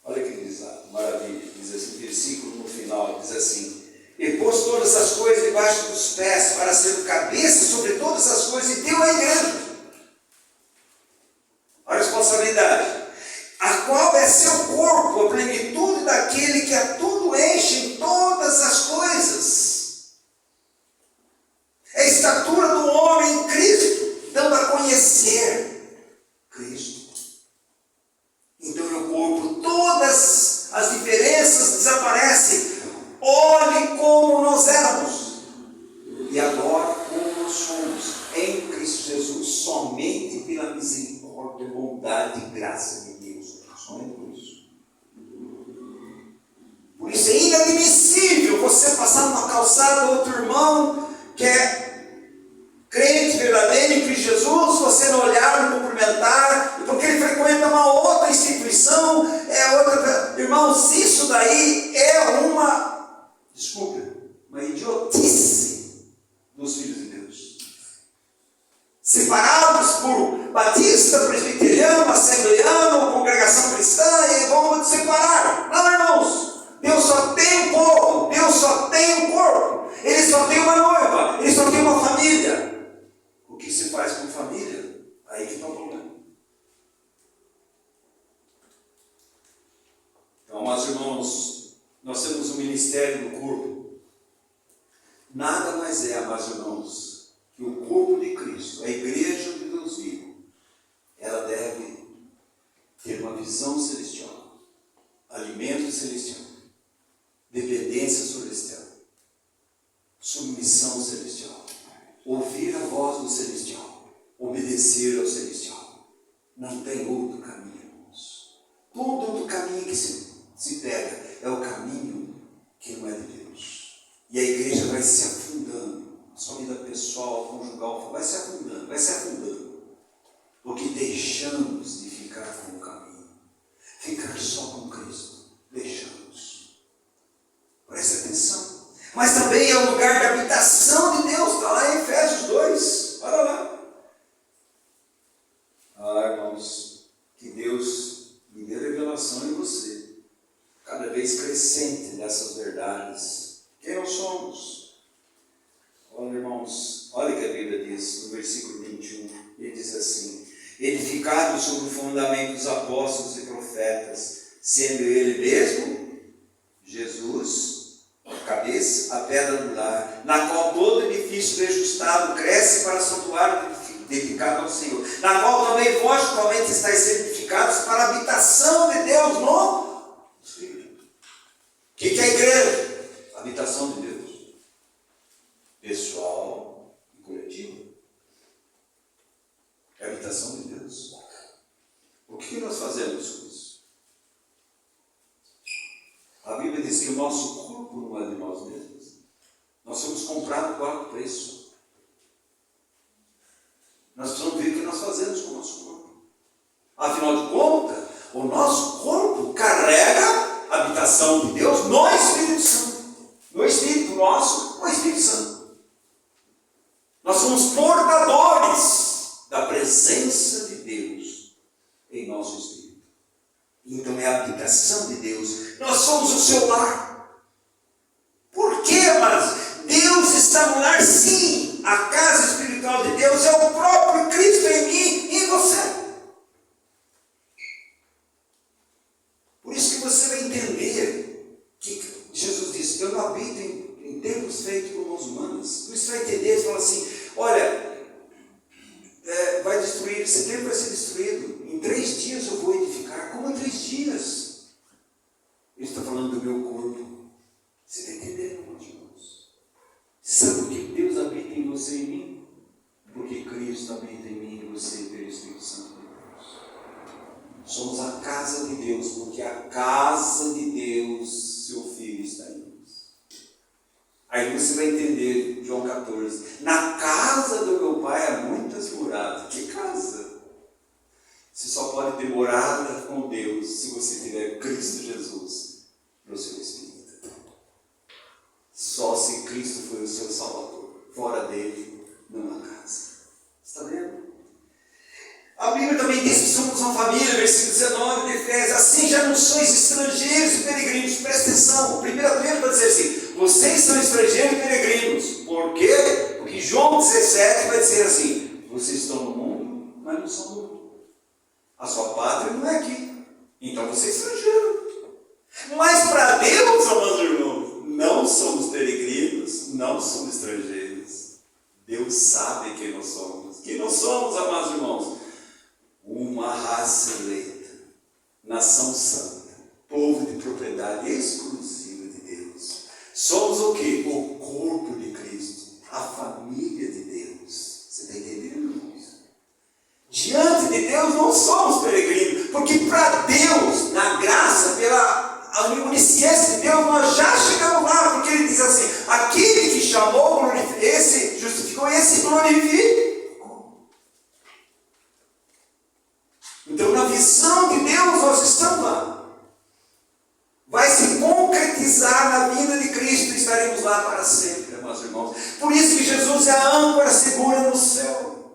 Olha que diz lá, maravilha. Diz assim, versículo no final, diz assim: e pôs todas as coisas debaixo dos pés, para ser o cabeça sobre todas as coisas, e deu à igreja a responsabilidade, a qual é seu corpo, a plenitude daquele que a tudo enche em todas as coisas. É a estatura do homem em Cristo, dando a conhecer Cristo. Então no corpo todas as diferenças desaparecem. Olhe como nós éramos e agora como nós somos em Cristo Jesus, somente pela misericórdia, bondade e graça de Deus, somente por isso. Por isso é inadmissível você passar numa calçada, outro irmão que é crente verdadeiro em Cristo Jesus, você não olhar, não cumprimentar, porque ele frequenta uma outra instituição, irmãos, isso daí é uma idiotice dos filhos de Deus. Separados por batista, presbiteriano, assembleano, congregação cristã, e vamos separar. Não, irmãos, Deus só tem um povo, Deus só tem um corpo, Ele só tem uma noiva, Ele só tem uma família. O que se faz com família? Aí que está o problema. Então, amados irmãos, nós temos um ministério do corpo. Nada mais é, amados irmãos, que o corpo de Cristo, a igreja de Deus vivo, ela deve ter uma visão celestial, alimento celestial, dependência celestial, submissão celestial, ouvir a voz do celestial, obedecer ao celestial. Não tem outro caminho, irmãos. Todo outro caminho que se pega é o caminho que não é de Deus. E a igreja vai se afundando, a sua vida pessoal, conjugal, vai se afundando, porque deixamos de ficar com o caminho, ficar só com Cristo, deixamos. Preste atenção. Mas também é o lugar de habitação de Deus, está lá em Efésios 2, olha lá. Irmãos, que Deus me dê revelação em você, cada vez crescente dessas verdades. Quem nós somos? Olha, irmãos, olha o que a Bíblia diz no versículo 21. Ele diz assim: edificados sobre o fundamento dos apóstolos e profetas, sendo ele mesmo, Jesus, a cabeça, a pedra angular, na qual todo edifício bem ajustado cresce para santuário dedicado ao Senhor, na qual também vós totalmente estáis sendo edificados para a habitação de Deus no Espírito. O que é a igreja? Habitação de Deus, pessoal e coletiva. É a habitação de Deus. O que nós fazemos com isso? A Bíblia diz que o nosso corpo não é de nós mesmos. Nós somos comprados por alto preço. Nós precisamos ver o que nós fazemos com o nosso corpo. Afinal de contas, o nosso corpo carrega a habitação de Deus no Espírito Santo. No Espírito nosso, no Espírito Santo. Nós somos portadores da presença de Deus em nosso Espírito. Então é a habitação de Deus. Nós somos o seu lar. Por quê, mas Deus está no lar sim. não habita em templos feitos por mãos humanas. Por isso vai entender, você fala assim, olha, vai destruir, esse templo vai ser destruído. Em 3 dias eu vou edificar. Como em 3 dias? Ele está falando do meu corpo. Você está entendendo, meus irmãos? Sabe por que Deus habita em você e em mim? Porque Cristo habita em mim e você pelo Espírito Santo de Deus. Somos a casa de Deus, porque a casa de Deus, seu Filho, está em nós. Aí você vai entender, João 14. Na casa do meu Pai há muitas moradas. Que casa? Você só pode ter morada com Deus se você tiver Cristo Jesus no seu Espírito. Só se Cristo foi o seu Salvador. Fora dele, não há casa. Está vendo? A Bíblia também diz que somos uma família, versículo 19 de Efésios. Assim já não sois estrangeiros e peregrinos. Presta atenção. 1 Pedro vai dizer assim: vocês são estrangeiros e peregrinos. Por quê? Porque João 17 vai dizer assim: vocês estão no mundo, mas não são do mundo. A sua pátria não é aqui. Então você é estrangeiro. Mas para Deus, amados irmãos, não somos peregrinos, não somos estrangeiros. Deus sabe quem nós somos. Quem nós somos, amados irmãos? Uma raça eleita, nação santa, povo de propriedade exclusiva de Deus. Somos o quê? O corpo de Cristo, a família de Deus. Você está entendendo, irmãos? Diante de Deus não somos peregrinos, porque para Deus, na graça, pela a onisciência de Deus, nós já chegamos lá, porque ele diz assim: aquele que chamou, esse justificou, esse glorificou. Então, na visão de Deus, nós estamos lá. Vai se concretizar na vida de Cristo e estaremos lá para sempre, meus irmãos. Por isso que Jesus é a âncora segura no céu.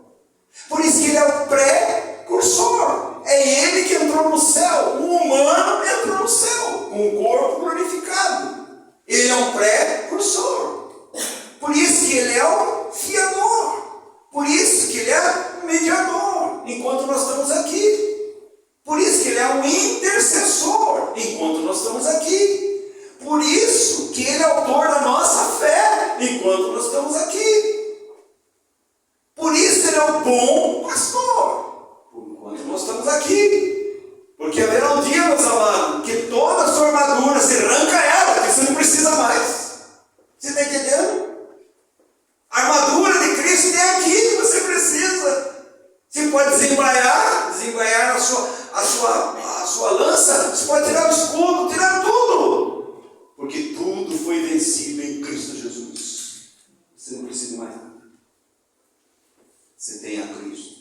Por isso que ele é o precursor. É ele que entrou no céu. O humano entrou no céu, com o corpo glorificado. Ele é um precursor. Por isso que ele é o fiador. Por isso que ele é o mediador, enquanto nós estamos aqui. Por isso que ele é um intercessor, enquanto nós estamos aqui. Por isso que ele é autor da nossa fé, enquanto nós estamos aqui. Por isso ele é o bom pastor, enquanto nós estamos aqui. Porque haverá um dia, meus amados, que toda a sua armadura, você arranca ela, porque você não precisa mais. Você está entendendo? A armadura de Cristo é aqui que você precisa. Você pode desembaiar a sua lança, você pode tirar o escudo, tirar tudo. Porque tudo foi vencido em Cristo Jesus. Você não precisa mais nada. Você tem a Cristo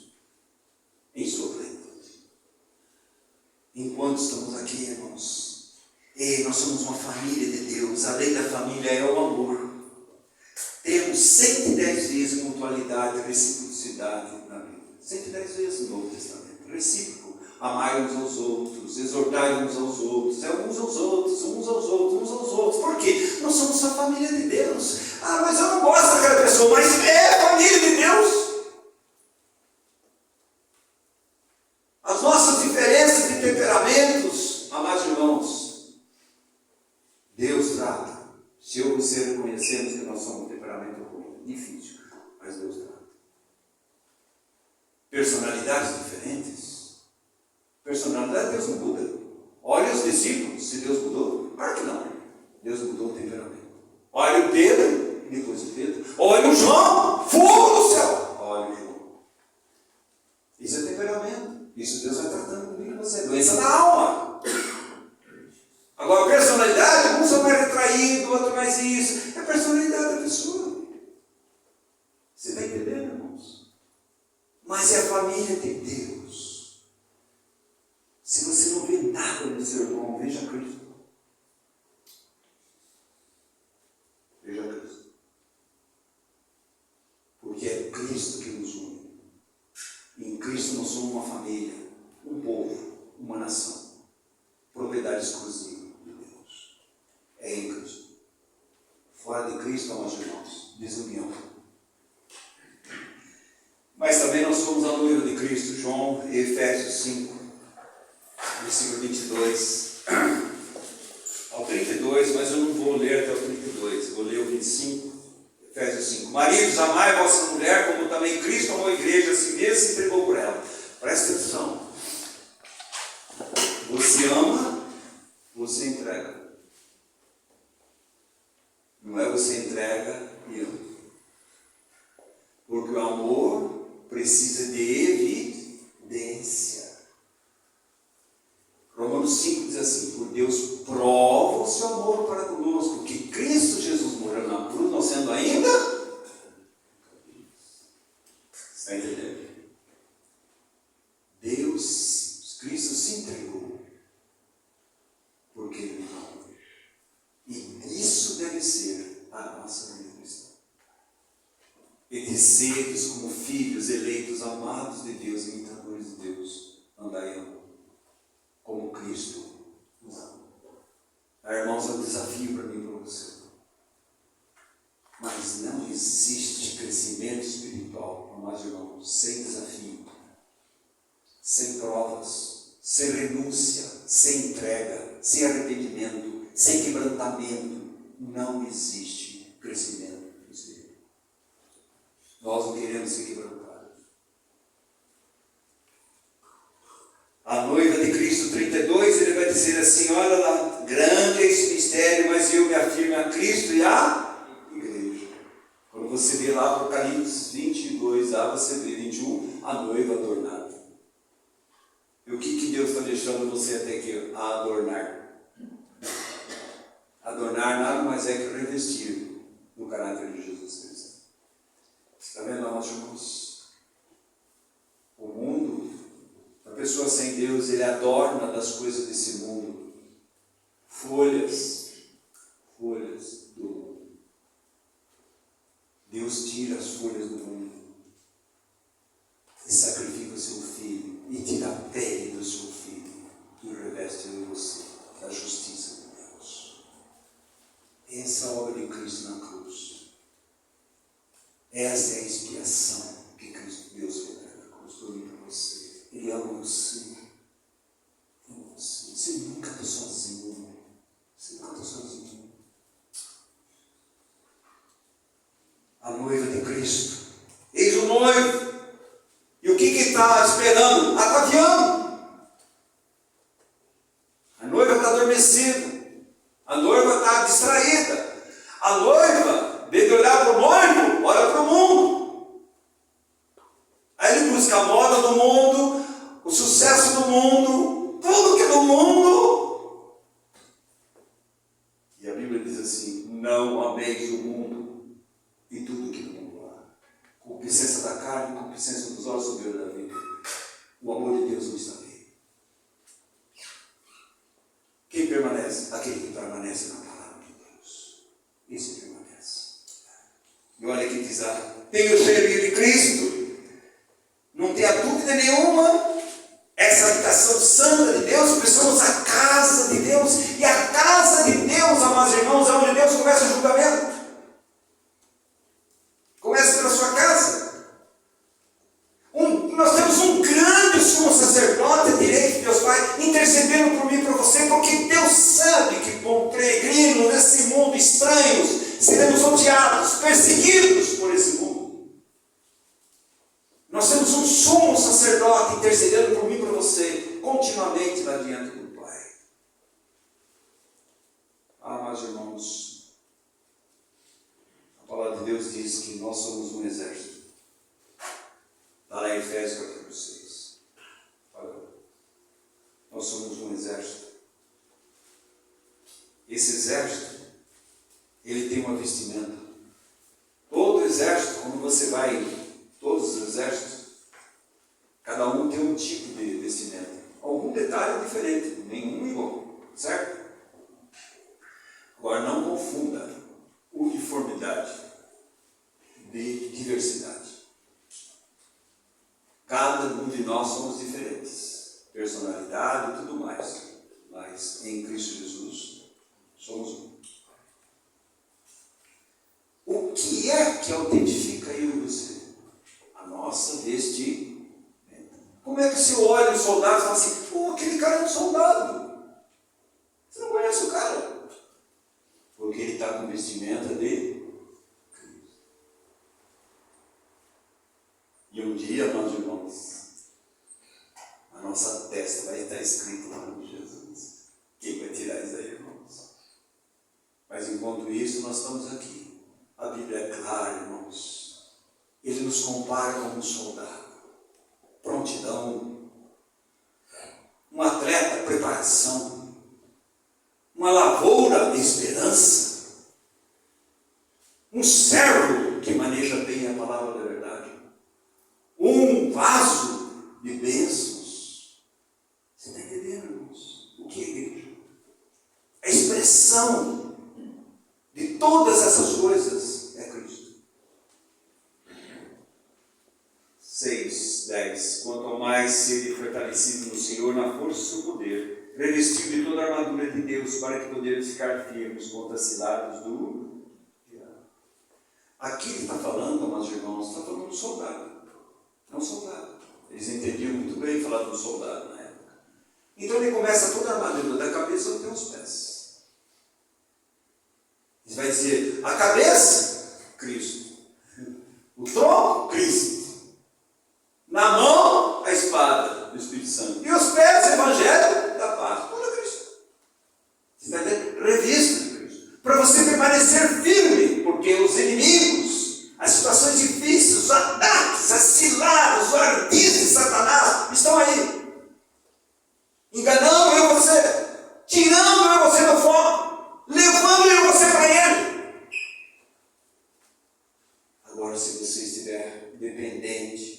em sua plenitude. Enquanto estamos aqui, irmãos, nós somos uma família de Deus. A lei da família é o amor. Temos 110 vezes mutualidade e reciprocidade na Bíblia. 110 vezes no Novo Testamento. Recíproco. Amai uns aos outros, exortai uns aos outros, uns aos outros, uns aos outros, uns aos outros. Por quê? Nós somos a família de Deus. Ah, mas eu não gosto daquela pessoa, mas é família de Deus. As nossas diferenças de temperamentos, amados irmãos, Deus trata. Se eu e você reconhecemos que nós somos um temperamento ruim, difícil, mas Deus trata. Personalidades diferentes. Personalidade Deus não muda. Olha os discípulos, se Deus mudou. Claro que não. Deus mudou o temperamento. Olha o Pedro, e depois o Pedro. Olha o João, fogo do céu. Olha o João. Isso é temperamento. Isso Deus vai tratando comigo e você. Doença da alma. Agora, a personalidade, um só mais retraído, o outro mais isso. É a personalidade da pessoa. Você está entendendo, irmãos? Mas é a família de Deus. Se você não vê nada no seu irmão, veja Cristo. Veja Cristo. Porque é Cristo que nos une. E em Cristo nós somos uma família, um povo, uma nação. Propriedade exclusiva de Deus. É em Cristo. Fora de Cristo, amados irmãos, desunião. Mas também nós somos a noiva de Cristo. João, Efésios 5. Versículo 22 ao 32, mas eu não vou vou ler até o 32, vou ler o 25, Efésios 5. Maridos, amai a vossa mulher, como também Cristo amou a igreja, a si mesmo se entregou por ela. Presta atenção. Você ama, você entrega. Não é você entrega e ama. Porque o amor precisa de evidência. Romanos 5 diz assim: por Deus prova o seu amor para conosco, que Cristo Jesus morreu na cruz, nós sendo ainda. Está entendendo? Deus, Cristo se entregou, porque Ele nos amou. E isso deve ser a nossa vida cristã. E dizeres como filhos eleitos, amados de Deus, imitadores de Deus, andai em amor, como Cristo nos amou. Irmãos, é um desafio para mim e para você. Mas não existe crescimento espiritual, amados irmãos, sem desafio, sem provas, sem renúncia, sem entrega, sem arrependimento, sem quebrantamento. Não existe crescimento espiritual. Nós não queremos ser quebrantados. A noiva de Cristo 32, ele vai dizer assim: olha lá, grande é esse mistério, mas eu me afirmo a Cristo e a igreja. Quando você vê lá Apocalipse 22, você vê 21, a noiva adornada. E o que Deus está deixando você até aqui? A adornar. Adornar nada mais é que revestir no caráter de Jesus Cristo. Está vendo, amados irmãos? O mundo, a pessoa sem Deus, ele adorna das coisas desse mundo. Folhas do mundo. Deus tira as folhas do mundo e sacrifica o seu filho e tira a pele do seu filho e o reveste em você, que é a justiça de Deus. Essa é a obra de Cristo na cruz. Essa é a expiação que Cristo, Deus fez na cruz por mim e para você. Ele ama você. Você nunca está sozinho. Você nunca está sozinho. A noiva de Cristo. Eis o noivo. E o que está esperando? Ataviando. A noiva está adormecida. A noiva está distraída. A noiva, em vez de olhar para o noivo, olha para o mundo. Aí ele busca a moda do mundo, o sucesso do mundo, tudo que é do mundo. E a Bíblia diz assim: não ameis o mundo e tudo que no mundo há. Concupiscência da carne, concupiscência dos olhos, soberba da vida. O amor de Deus não está ali. Quem permanece? Aquele que permanece na palavra de Deus. Esse permanece. E olha aqui diz: tem o cheiro de Cristo. Não tenha dúvida nenhuma. Essa habitação santa de Deus, porque somos a casa de Deus. E a casa de Deus, amados irmãos, é onde Deus começa o julgamento. Começa pela sua casa. Nós temos um grande sumo sacerdote, direito de Deus Pai, intercedendo por mim e por você, porque Deus sabe que como peregrinos nesse mundo estranhos, seremos odiados, perseguidos por esse mundo. Nós temos um sumo sacerdote intercedendo por mim e por você, continuamente lá diante do Pai. Meus irmãos, a palavra de Deus diz que nós somos um exército. Está lá em Efésios capítulo 6. Nós somos um exército. Esse exército, ele tem uma vestimenta. Todo exército, quando você vai, todos os exércitos, cada um tem um tipo de vestimenta. Algum detalhe diferente, nenhum igual, certo? Agora não confunda uniformidade de diversidade. Cada um de nós somos diferentes, personalidade e tudo mais, mas em Cristo Jesus somos um. O que é que autentifica eu e você? A nossa vestimenta. Como é que você olha os soldados e fala assim: pô, aquele cara é um soldado? Você não conhece o cara? Porque ele vestimenta de Cristo. E um dia, meus irmãos, a nossa testa vai estar escrito lá em Jesus. Quem vai tirar isso aí, irmãos? Mas enquanto isso, nós estamos aqui. A Bíblia é clara, irmãos. Ele nos compara como um soldado. Prontidão. Um atleta, preparação. Uma lavoura de esperança. Um servo que maneja bem a palavra da verdade. Um vaso de bênçãos. Você está entendendo, irmãos? O que é igreja? A expressão de todas essas coisas é Cristo. 6:10. Quanto ao mais sede fortalecido no Senhor, na força do seu poder, revestido de toda a armadura de Deus, para que poderes ficar firmes contra as ciladas do diabo. Aqui ele está falando, meus irmãos, está falando do soldado. É um soldado. Eles entendiam muito bem falar do soldado na época. Então ele começa toda a armadura da cabeça até os pés. Ele vai dizer, a cabeça, Cristo. O tronco, Cristo. Na mão, a espada do Espírito Santo. E os pés, o Evangelho da paz. Tudo Cristo. Você está entendendo? Revista de Cristo. Para você permanecer firme, porque os inimigos, as situações difíceis, os ataques, as ciladas, os ardis de Satanás estão aí. Enganando eu e você. Tirando eu e você do foco. Levando eu e você para ele. Agora, se você estiver dependente,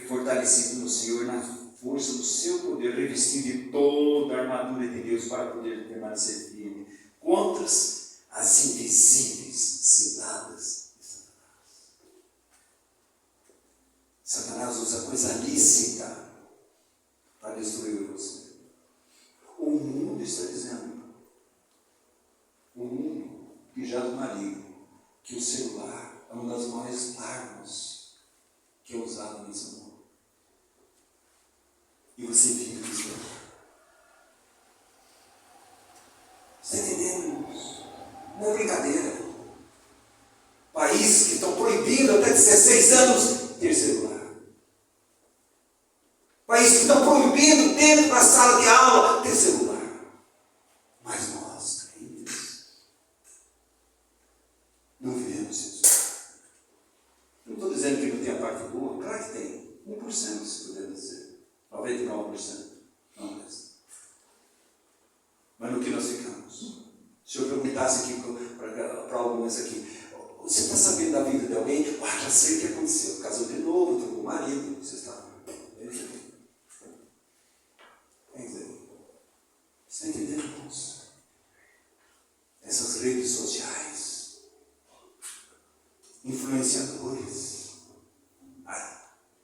fortalecido no Senhor, na força do seu poder, revestido de toda a armadura de Deus para poder permanecer firme contra as invisíveis ciladas de Satanás. Satanás usa coisa lícita para destruir você. O mundo está dizendo, o mundo que já do maligno, que o celular é uma das maiores armas que é usado nesse mundo. E você vive nesse mundo. Você está entendendo, irmãos? Não é brincadeira. Países que estão proibindo até 16 anos ter celular. Países que estão proibindo dentro da sala de aula ter celular. Mas nós, crentes, não vivemos isso. Não estou dizendo que não tem a parte boa, claro que tem. 1%, se puder dizer. 99% não resta. Mas no que nós ficamos? Se eu perguntasse aqui para alguns aqui, você está sabendo da vida de alguém? Já sei o que aconteceu. Casou de novo, trocou o marido. Você está. Quer dizer, você está entendendo, irmãos? Essas redes sociais, influenciadores,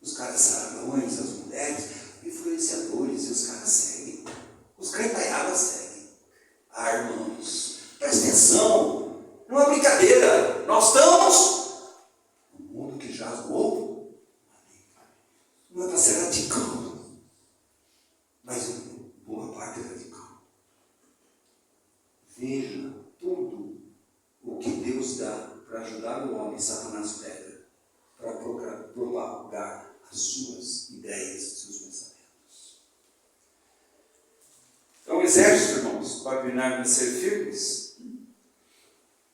os caras sarões, as mulheres, influenciadores, e os caras seguem. Os crentaiadas seguem. Irmãos, presta atenção, não é brincadeira. Nós estamos no mundo que jaz no ovo. Não é para ser radical, mas boa parte é radical. Veja tudo o que Deus dá para ajudar o homem, Satanás pega, para propagar as suas ideias, os seus pensamentos. Então, o exército, irmãos, para permanecer firmes,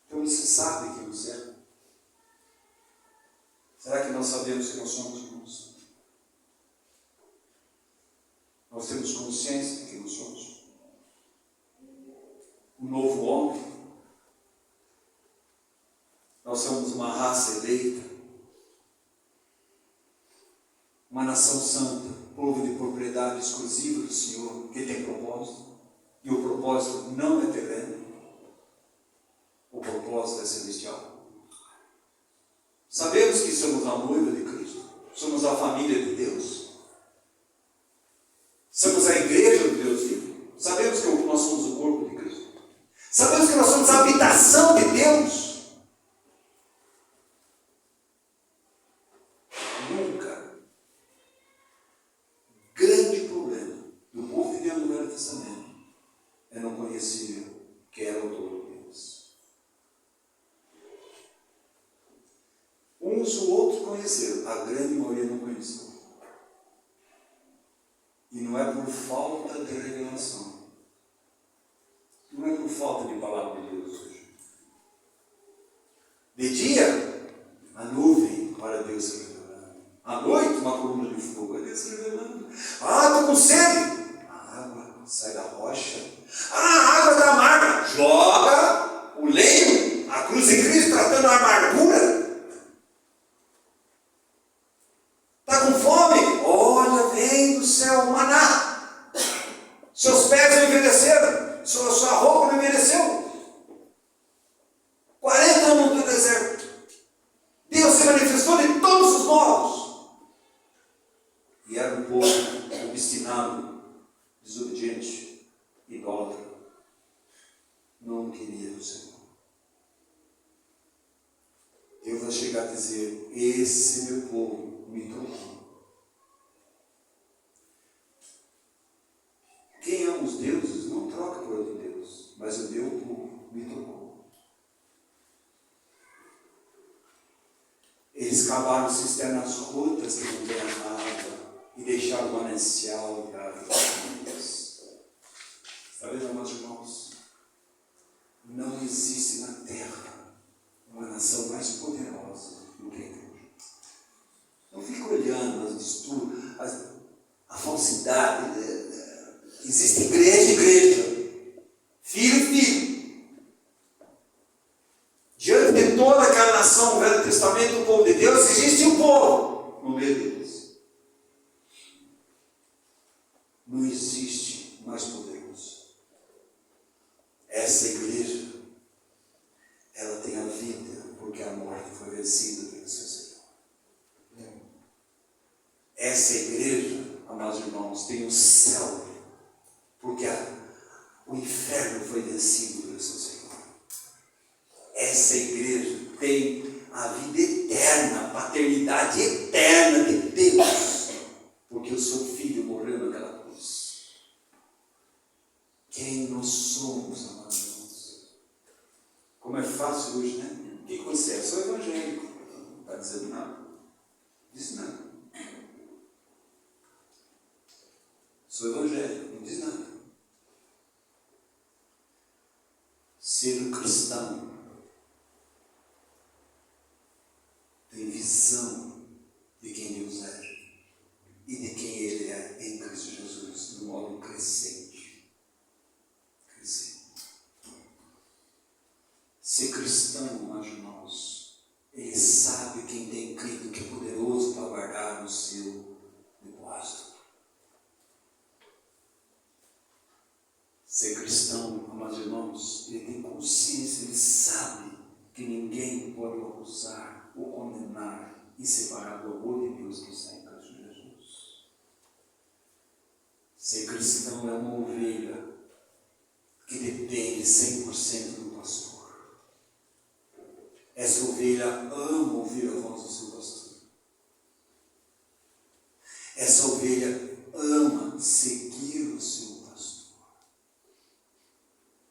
então você sabe quem você é? Será que nós sabemos quem nós somos, irmãos? Nós temos consciência de quem nós somos? Um novo homem. Nós somos uma raça eleita, uma nação santa, povo de propriedade exclusiva do Senhor, que tem propósito, e o propósito não é terreno, o propósito é celestial. Sabemos que somos a noiva de Cristo, somos a família de Deus, somos a igreja do Deus vivo, sabemos que nós somos o corpo de Cristo, sabemos que nós somos a habitação de Deus. Grande problema do povo de Deus no Velho Testamento é não conhecer quem conheceram, a grande maioria não conheceu. E não é por falta de revelação. Não é por falta de palavra de Deus hoje. De dia, a nuvem para Deus se revelando. À noite, uma coluna de fogo, é Deus se revelando. Ah, estou com sede. A água sai da rocha. Ah, a água da amarga. Joga o lenho, a cruz de Cristo tratando a amargura. Está com fome? Olha, vem do céu o maná. Seus pés não envelheceram. Sua roupa não envelheceu. 40 anos no deserto. Deus se manifestou de todos os modos. E era um povo obstinado, desobediente, idólatra. Não queria o Senhor. Deus vai chegar a dizer: esse meu povo me trocou. Quem ama os deuses não troca por outro Deus, mas o meu povo me trocou. Eles cavaram cisternas rotas que não têm água e deixaram o manancial de água. Está vendo, amados irmãos? Não existe na terra uma nação mais poderosa do que a igreja. Não fica olhando a falsidade. Existe igreja, filho. Diante de toda aquela nação, o Velho Testamento, o povo de Deus, existe um povo no meio deles. Não existe mais poderoso. Essa igreja, ela tem a vida, porque a morte foi vencida pelo seu Senhor. Essa igreja, amados irmãos, tem o céu, porque o inferno foi vencido pelo seu Senhor. Essa igreja tem a vida eterna, a paternidade eterna de Deus, porque o seu filho morreu naquela cruz. Quem nós somos, amados irmãos? Como é fácil hoje, né? O que você é? Sou evangélico. Não está dizendo nada. Diz nada. Sou evangélico. Não diz nada. Ser um cristão tem visão de quem Deus é e de quem Ele é em Cristo Jesus, de modo crescente. Ser cristão, amados irmãos, ele sabe quem tem crido que é poderoso para guardar o seu depósito. Ser cristão, amados irmãos, ele tem consciência, ele sabe que ninguém pode o acusar, ou condenar e separar do amor de Deus que está em Cristo Jesus. Ser cristão é uma ovelha que depende 100% do pastor. Essa ovelha ama ouvir a voz do seu pastor. Essa ovelha ama seguir o seu pastor.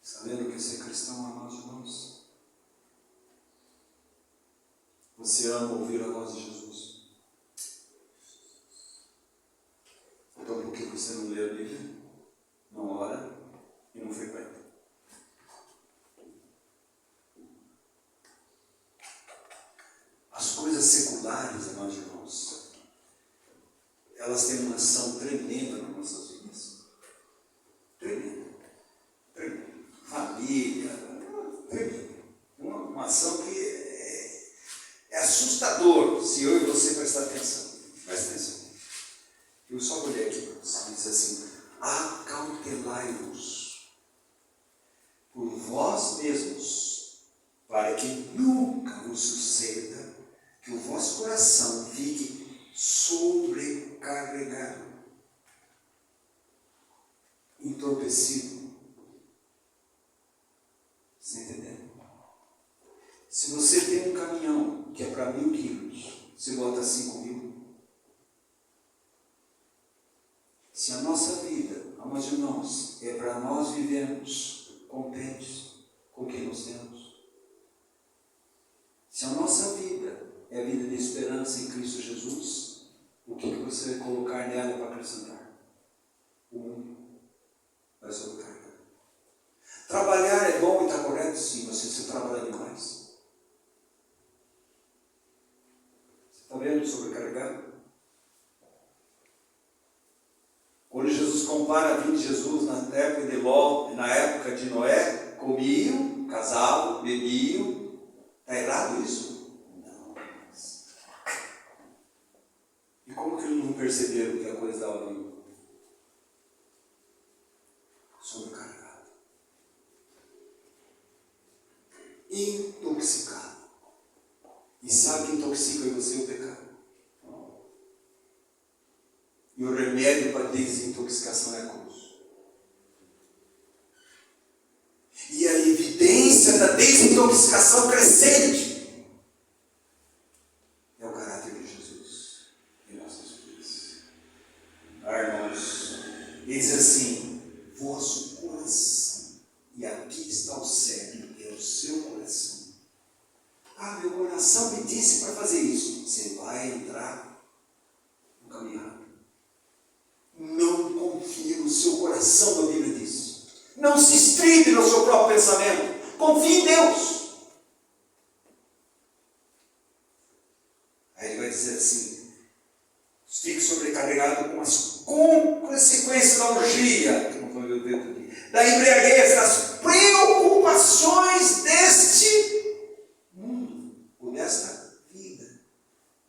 Sabendo que ser cristão, amados irmãos? Você ama ouvir a voz de Jesus? Então por que você não lê a Bíblia? Não ora e não frequenta? As coisas seculares, amados irmãos, elas têm uma ação tremenda nas nossas vidas. Tremenda. Família, tremenda. Uma ação que é assustador se eu e você prestar atenção. Presta atenção. Eu só vou ler aqui para você. Diz assim: acautelai-vos por vós mesmos, para que nunca vos suceda que o vosso coração fique sobrecarregado, entorpecido. Você entendendo? Se você tem um caminhão que é para 1000 quilos, você bota 5.000. Se a nossa vida, amados irmãos, é para nós vivermos contentes com o que nós temos, se a nossa vida é vida de esperança em Cristo Jesus, o que você vai colocar nela para acrescentar? O mundo vai sobrecarregar. Trabalhar é bom e está correto? Sim, mas você trabalha demais. Você está vendo sobrecarregado? Quando Jesus compara a vida de Jesus na época de Ló e na época de Noé, comiam, casavam, bebiam. Está errado isso? Não. E como que eles não perceberam que a coisa estava ali? Sobrecarregado. Intoxicado. E sabe que intoxica você o pecado? E o remédio para a desintoxicação é a cruz. E a evidência da desintoxicação crescente é o caráter de Jesus em nossas vidas. Irmãos, ele diz assim: vosso coração, e aqui está o cerne, é o seu coração. Ah, meu coração me disse para fazer isso. Você vai entrar no caminho errado. Não confie no seu coração, a Bíblia diz. Não se estribe no seu próprio pensamento. Confie em Deus. Aí ele vai dizer assim: fique sobrecarregado com as consequências da orgia, da embriaguez, das preocupações deste mundo, ou desta vida.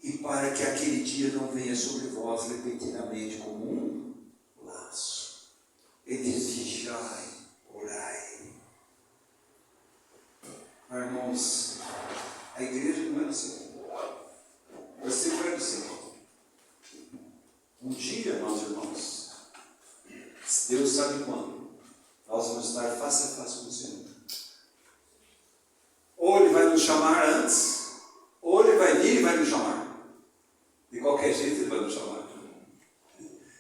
E para que aquele dia não venha sobre vós repentinamente como um laço. Ele diz: vigiai, orai. Irmãos, a igreja não é do Senhor. Você vai do Senhor. Um dia, meus irmãos, Deus sabe quando, nós vamos estar face a face com o Senhor. Ou Ele vai nos chamar antes, ou Ele vai vir e vai nos chamar. De qualquer jeito Ele vai nos chamar.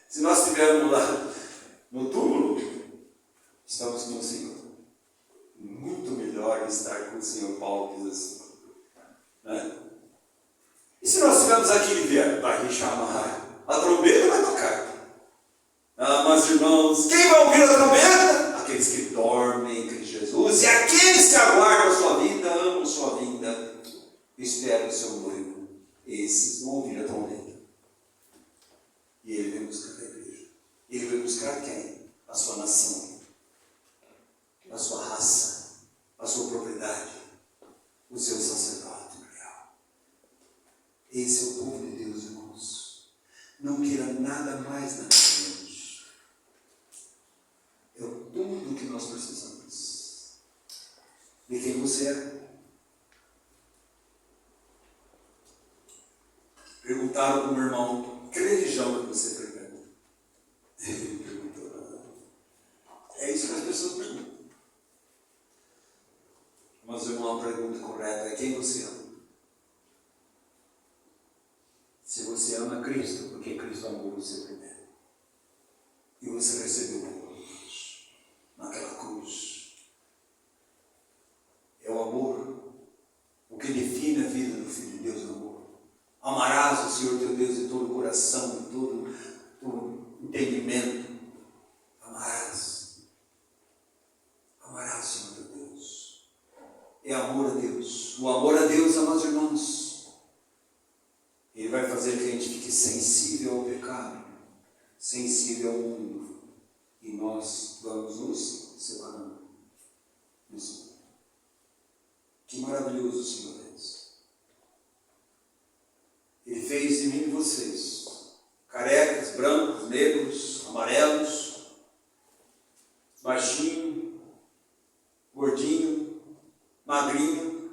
Se nós estivermos lá no túmulo, estamos com o Senhor. Muito melhor estar com o Senhor, Paulo diz assim. Né? E se nós estivermos aqui e vier, vai me chamar. A trombeta vai tocar. Ah, mas irmãos, quem vai ouvir a trombeta? Aqueles que dormem em Cristo Jesus. E aqueles que aguardam a sua vida, amam sua vinda, esperam o seu noivo. Esses vão ouvir a trombeta. E ele vem buscar a igreja. Ele vai buscar quem? A sua nação, a sua raça, a sua propriedade, o seu sacerdote real. Esse é o povo de Deus, irmãos. Não queira nada mais na vida. É tudo que nós precisamos. De quem você é? Perguntaram para um irmão: que religião que você frequenta? Ele perguntou. É isso que as pessoas perguntam. Mas irmão, a pergunta correta é: quem você ama? Se você ama Cristo, porque Cristo amou você primeiro. E você recebeu o amor de Deus naquela cruz. É o amor. O que define a vida do Filho de Deus é o amor. Amarás o Senhor teu Deus de todo o coração, de todo entendimento. Amarás. Amarás o Senhor teu Deus. É amor a Deus. O amor a Deus, amados irmãos, Ele vai fazer que a gente fique sensível ao pecado, sensível ao mundo. E nós vamos nos separando. Isso. Que maravilhoso o Senhor é. Ele fez de mim e de vocês carecas, brancos, negros, amarelos, baixinho, gordinho, magrinho.